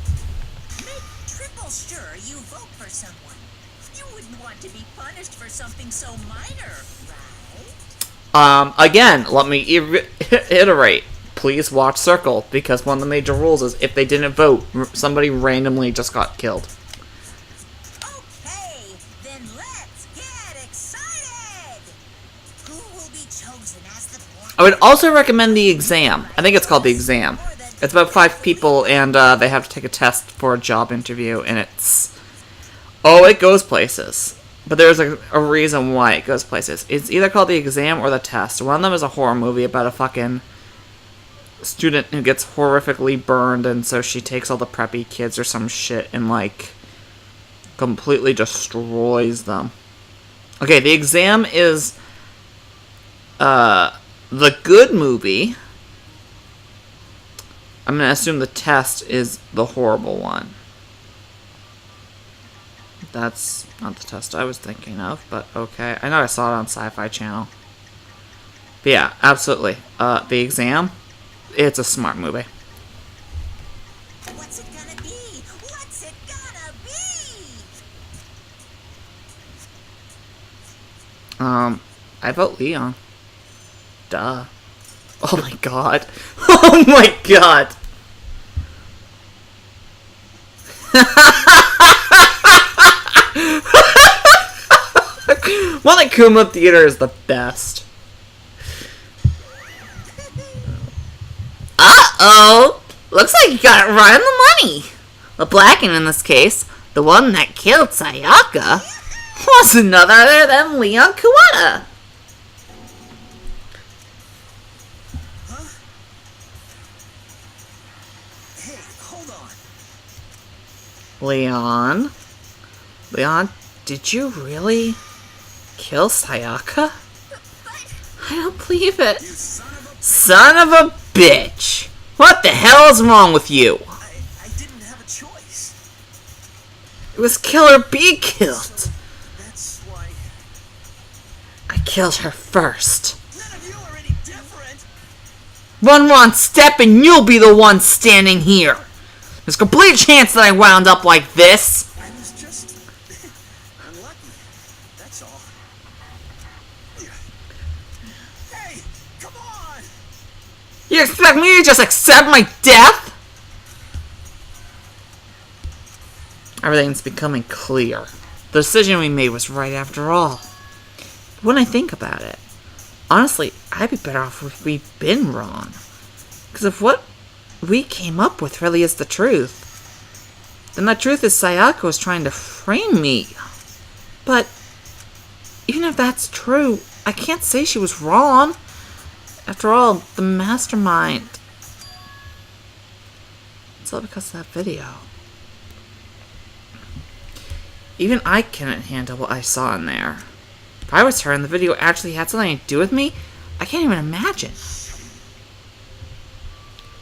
make triple sure you vote for someone. You wouldn't want to be punished for something so minor, right? Again, let me iterate. Please watch Circle, because one of the major rules is if they didn't vote, somebody randomly just got killed. Okay, then let's get excited! Who will be chosen as the black? I would also recommend The Exam. I think it's called The Exam. It's about 5 people, and they have to take a test for a job interview, and it's... Oh, it goes places. But there's a reason why it goes places. It's either called The Exam or The Test. One of them is a horror movie about a fucking student who gets horrifically burned, and so she takes all the preppy kids or some shit and, like, completely destroys them. Okay, The Exam is the good movie. I'm gonna assume The Test is the horrible one. That's not The Test I was thinking of, but okay. I know I saw it on Sci-Fi Channel. But yeah, absolutely. The Exam, it's a smart movie. What's it gonna be? What's it gonna be? I vote Leon. Duh. Oh my god. Oh my god. Monokuma Theater is the best. Uh-oh! Looks like you got it right on the money. The Blacken in this case, the one that killed Sayaka, was none other than Leon Kuwata. Hey, hold on. Leon, did you really kill Sayaka? I don't believe it. Son of a bitch! What the hell is wrong with you? I didn't have a choice. It was kill or be killed. That's why I killed her first. none of you are any different. One wrong step and you'll be the one standing here. There's a complete chance that I wound up like this. I was just unlucky. That's all. Hey, come on! You expect me to just accept my death? Everything's becoming clear. The decision we made was right after all. But when I think about it, honestly, I'd be better off if we'd been wrong. Because if what we came up with really is the truth, then that truth is Sayaka was trying to frame me. But even if that's true, I can't say she was wrong. After all, the mastermind. It's all because of that video. Even I couldn't handle what I saw in there. If I was her and the video actually had something to do with me, I can't even imagine.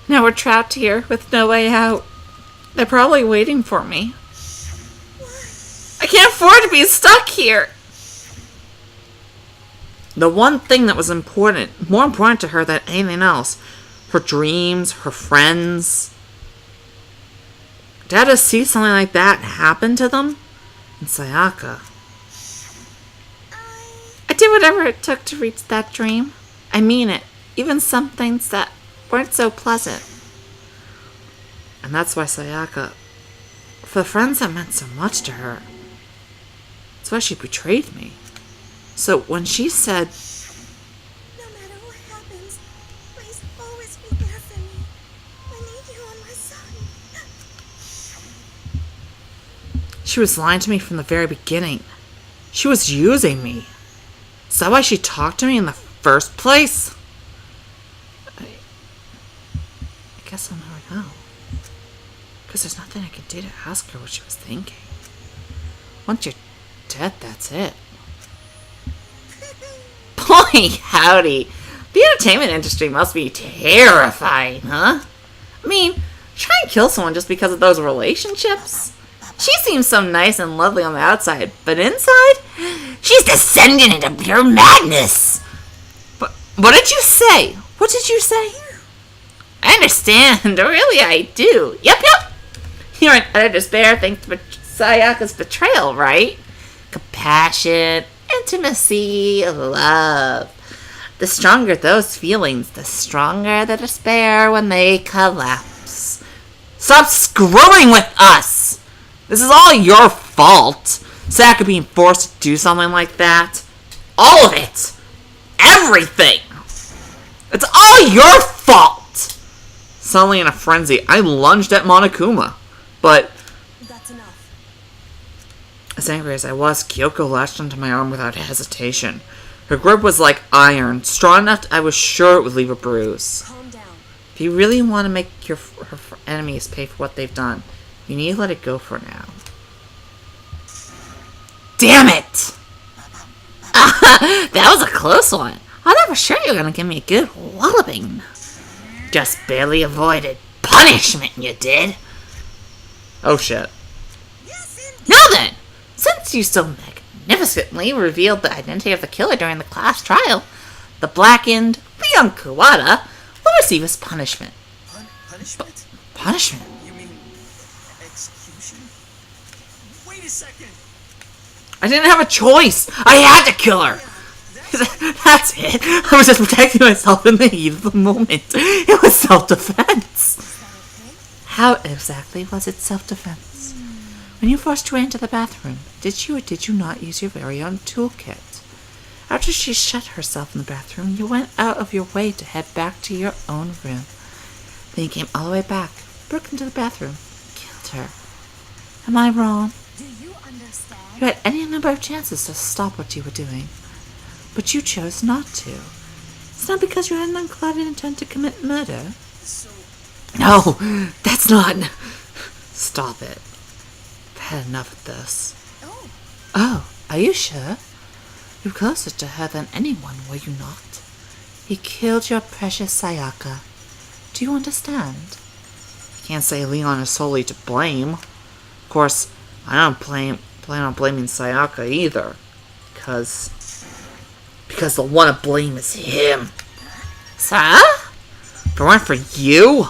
Now we're trapped here with no way out. They're probably waiting for me. I can't afford to be stuck here. The one thing that was important, more important to her than anything else, her dreams, her friends. To have to see something like that happen to them, and Sayaka. I did whatever it took to reach that dream. I mean it, even some things that weren't so pleasant. And that's why Sayaka, for the friends that meant so much to her, that's why she betrayed me. So when she said, No matter what happens, please always be there for me. I need you on my side. she was lying to me from the very beginning. She was using me. Is that why she talked to me in the first place? I guess I'll never know. Because there's nothing I can do to ask her what she was thinking. Once you're dead, that's it. Boy, howdy. The entertainment industry must be terrifying, huh? I mean, try and kill someone just because of those relationships. She seems so nice and lovely on the outside, but inside, She's descending into pure madness. But what did you say? What did you say? I understand. Really, I do. Yep. You're in utter despair thanks to Sayaka's betrayal, right? Compassion, intimacy, love. The stronger those feelings, the stronger the despair when they collapse. Stop screwing with us! This is all your fault. Sayaka being forced to do something like that. All of it. Everything. It's all your fault. Suddenly in a frenzy, I lunged at Monokuma. But That's enough. as angry as I was, Kyoko latched onto my arm without hesitation. Her grip was like iron, strong enough I was sure it would leave a bruise. Calm down. If you really want to make her enemies pay for what they've done, you need to let it go for now. Damn it! That was a close one. I thought for sure you were going to give me a good walloping. Just barely avoided punishment, you did. Oh shit. Now then, since you so magnificently revealed the identity of the killer during the class trial, the blackened Leon Kuwata will receive his punishment. Punishment? Punishment? You mean execution? Wait a second. I didn't have a choice! I had to kill her! That's it. I was just protecting myself in the heat of the moment. It was self-defense. How exactly was it self-defense? When you first ran to the bathroom, did you or did you not use your very own toolkit? After she shut herself in the bathroom, you went out of your way to head back to your own room. Then you came all the way back, broke into the bathroom, killed her. Am I wrong? Do you understand? You had any number of chances to stop what you were doing, but you chose not to. It's not because you had an unclouded intent to commit murder. No, that's not. Stop it. I've had enough of this. Oh, are you sure? You're closer to her than anyone, were you not? He killed your precious Sayaka. Do you understand? I can't say Leon is solely to blame. Of course, I don't plan on blaming Sayaka either. Because the one to blame is him. Sir? If it weren't for you,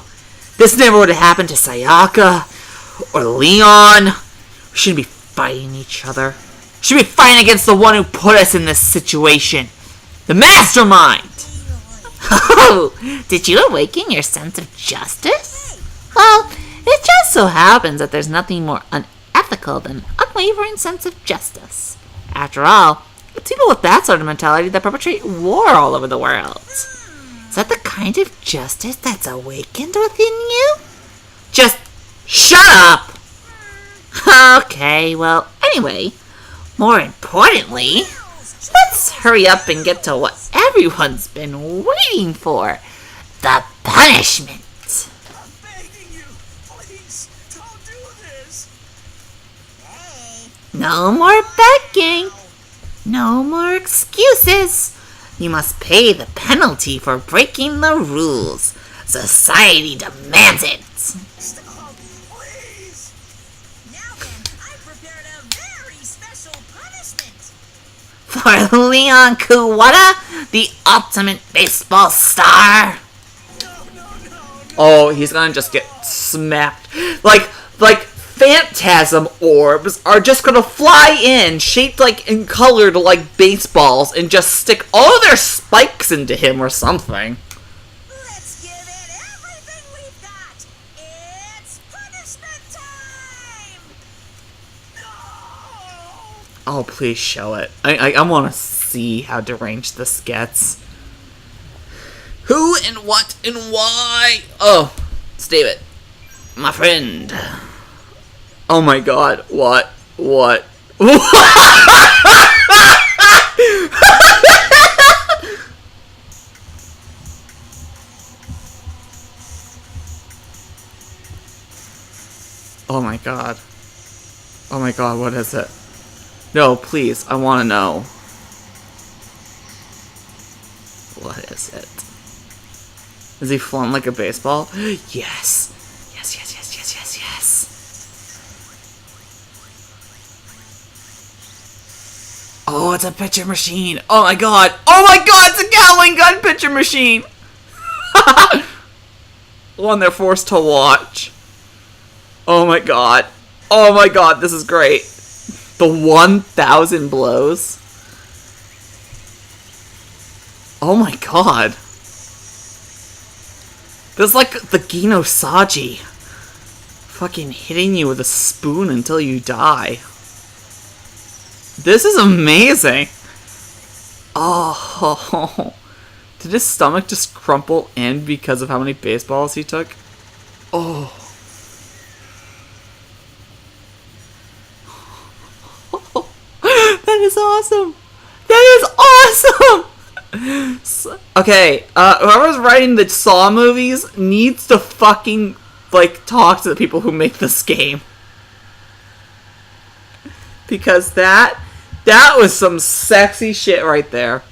this never would have happened to Sayaka or Leon. We shouldn't be fighting each other. We should be fighting against the one who put us in this situation. The mastermind! Oh, did you awaken your sense of justice? Well, it just so happens that there's nothing more unethical than an unwavering sense of justice. After all, it's people with that sort of mentality that perpetrate war all over the world. Is that the kind of justice that's awakened within you? Just shut up! Okay, well, anyway, more importantly, let's hurry up and get to what everyone's been waiting for. The punishment. I'm begging you. Please, don't do this. No more begging. No more excuses. You must pay the penalty for breaking the rules. Society demands it. Stop, please. Now then, I prepared a very special punishment. For Leon Kuwata, the ultimate baseball star. Oh, he's gonna just get smacked. Like phantasm orbs are just gonna fly in, shaped like and colored like baseballs, and just stick all their spikes into him or something. Let's give it everything we've got. It's punishment time. Oh, please show it. I want to see how deranged this gets. Who and what and why? Oh, it's David. My friend. Oh my god, what? Oh my god. Oh my god, what is it? No, please, I want to know. What is it? Is he flung like a baseball? Yes. Yes. Oh, it's a picture machine. Oh my god. Oh my god, it's a Gatling gun picture machine. One they're forced to watch. Oh my god. Oh my god, this is great. The 1,000 blows. Oh my god. This is like the Ginosaji. Fucking hitting you with a spoon until you die. This is amazing. Oh. Did his stomach just crumple in because of how many baseballs he took? Oh. That is awesome. That is awesome. Okay, whoever's writing the Saw movies needs to fucking, like, talk to the people who make this game. Because that was some sexy shit right there.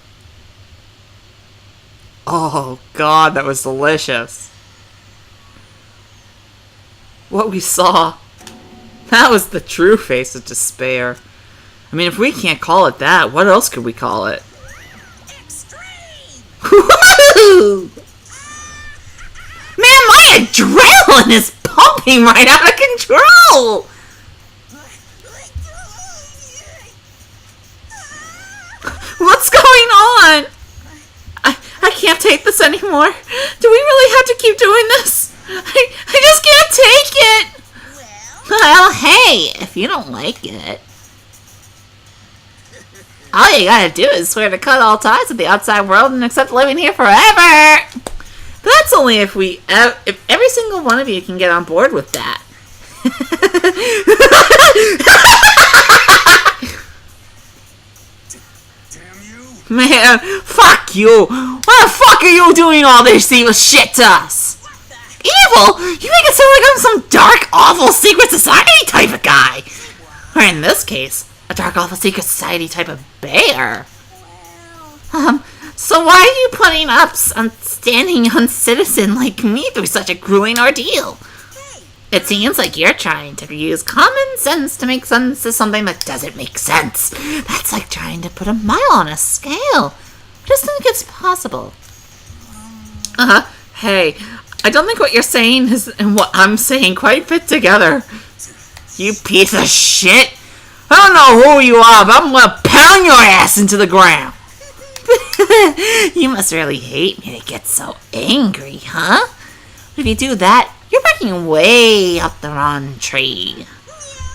Oh, God, that was delicious. What we saw, that was the true face of despair. I mean, if we can't call it that, what else could we call it? Extreme! Woo! Man, my adrenaline is pumping right out of control! What's going on? I can't take this anymore. Do we really have to keep doing this? I just can't take it. Well, hey, if you don't like it, all you gotta do is swear to cut all ties with the outside world and accept living here forever. But that's only if if every single one of you can get on board with that. Damn you! Man, fuck you. Why the fuck are you doing all this evil shit to us? Evil? You make it sound like I'm some dark, awful secret society type of guy. Or in this case, a dark, awful secret society type of bear. So why are you putting up on standing uncitizen like me through such a grueling ordeal? It seems like you're trying to use common sense to make sense of something that doesn't make sense. That's like trying to put a mile on a scale. Just think it's possible. Hey, I don't think what you're saying and what I'm saying quite fit together. You piece of shit. I don't know who you are, but I'm gonna pound your ass into the ground. You must really hate me to get so angry, huh? If you do that, you're backing way up the wrong tree.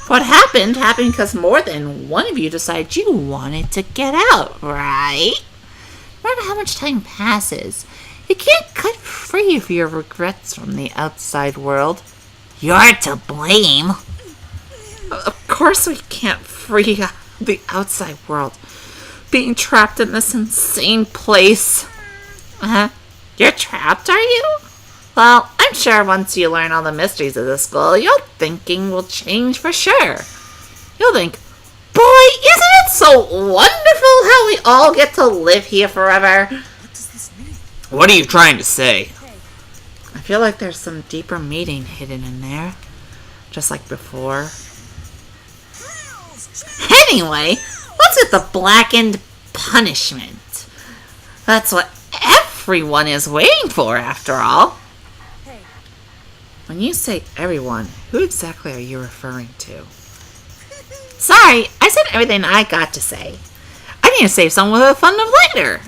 What happened because more than one of you decided you wanted to get out, right? No matter how much time passes, you can't cut free of your regrets from the outside world. You're to blame. Of course we can't free the outside world. Being trapped in this insane place. You're trapped, are you? Well, I'm sure once you learn all the mysteries of the school, your thinking will change for sure. You'll think, boy, isn't it so wonderful how we all get to live here forever? What does this mean? What are you trying to say? I feel like there's some deeper meaning hidden in there. Just like before. Anyway, let's get the blackened punishment. That's what everyone is waiting for, after all. Hey, When you say everyone, who exactly are you referring to? Sorry, I said everything I got to say. I need to save some of the fun of later.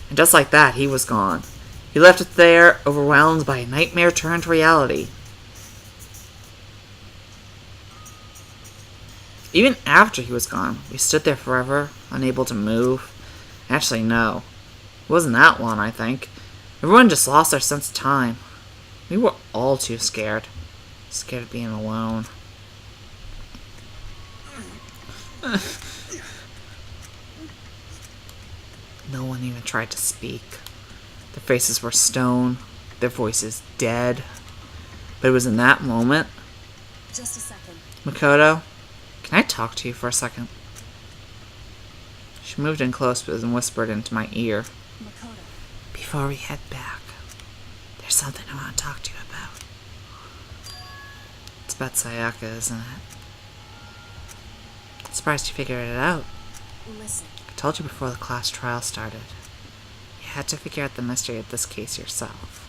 And just like that, he was gone. He left it there, overwhelmed by a nightmare turned reality. Even after he was gone, we stood there forever, unable to move. Actually, no. It wasn't that long, I think. Everyone just lost their sense of time. We were all too scared. Scared of being alone. No one even tried to speak. Their faces were stone, their voices dead. But it was in that moment, just a second. Makoto, can I talk to you for a second? She moved in close and whispered into my ear. Makoto. Before we head back, there's something I want to talk to you about. It's about Sayaka, isn't it? Surprised you figured it out. Listen, I told you before the class trial started. You had to figure out the mystery of this case yourself.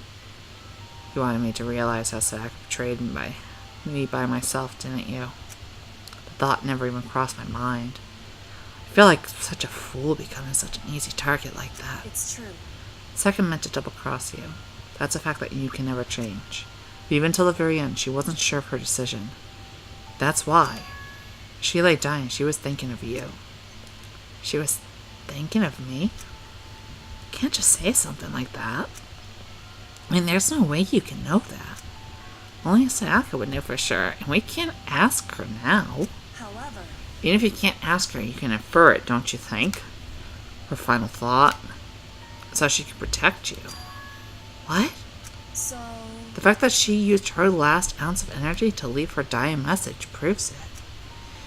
You wanted me to realize how Sayaka betrayed me by myself, didn't you? The thought never even crossed my mind. I feel like such a fool becoming such an easy target like that. it's true. Second meant to double-cross you. That's a fact that you can never change. But even till the very end, she wasn't sure of her decision. That's why. She lay dying, she was thinking of you. She was thinking of me? You can't just say something like that. I mean, there's no way you can know that. Only Sayaka would know for sure, and we can't ask her now. However, Even if you can't ask her, you can infer it, don't you think? Her final thought. So she could protect you. What? so The fact that she used her last ounce of energy to leave her dying message proves it.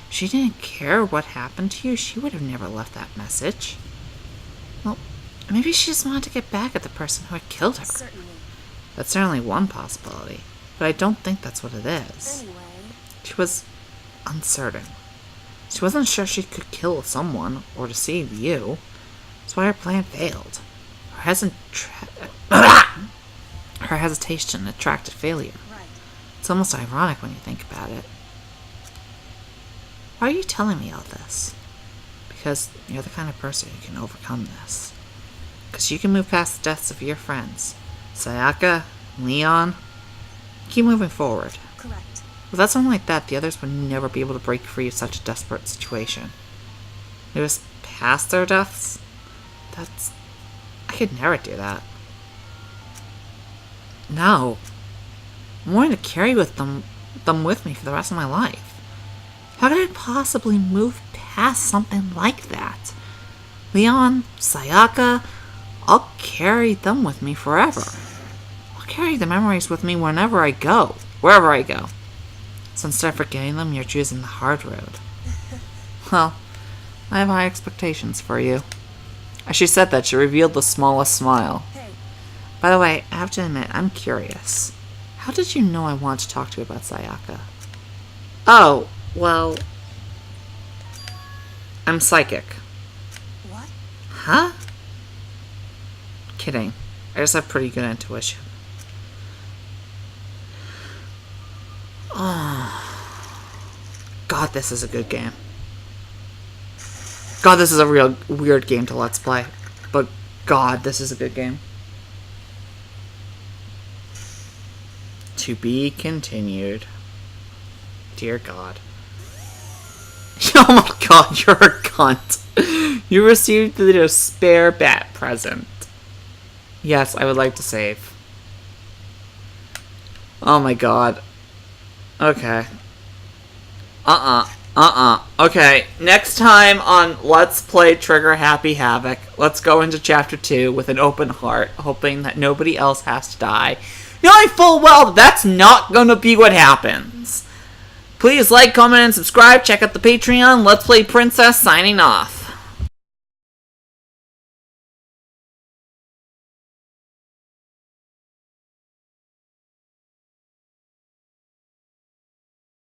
If she didn't care what happened to you, she would have never left that message. Well, maybe she just wanted to get back at the person who had killed her. certainly. That's certainly one possibility, but I don't think that's what it is. Anyway, She was uncertain. She wasn't sure she could kill someone or to save you. That's why her plan failed. Her hesitation attracted failure. right. It's almost ironic when you think about it. Why are you telling me all this? Because you're the kind of person who can overcome this. Because you can move past the deaths of your friends. Sayaka, Leon. Keep moving forward. Correct. Without someone like that, the others would never be able to break free of such a desperate situation. It was past their deaths? I could never do that. No. I'm willing to carry them with me for the rest of my life. How could I possibly move past something like that? Leon, Sayaka, I'll carry them with me forever. I'll carry the memories with me wherever I go. So instead of forgetting them, you're choosing the hard road. Well, I have high expectations for you. As she said that, she revealed the smallest smile. Hey, By the way, I have to admit, I'm curious. How did you know I want to talk to you about Sayaka? Oh, well... I'm psychic. what? Huh? Kidding. I just have pretty good intuition. Oh. God, this is a good game. God, this is a real weird game to Let's Play. But God, this is a good game. To be continued. Dear God. Oh my God, you're a cunt. You received the despair bat present. Yes, I would like to save. Oh my God. Okay. Okay, next time on Let's Play Trigger Happy Havoc, let's go into Chapter 2 with an open heart, hoping that nobody else has to die. Knowing full well that that's not gonna be what happens. Please like, comment, and subscribe. Check out the Patreon. Let's Play Princess signing off.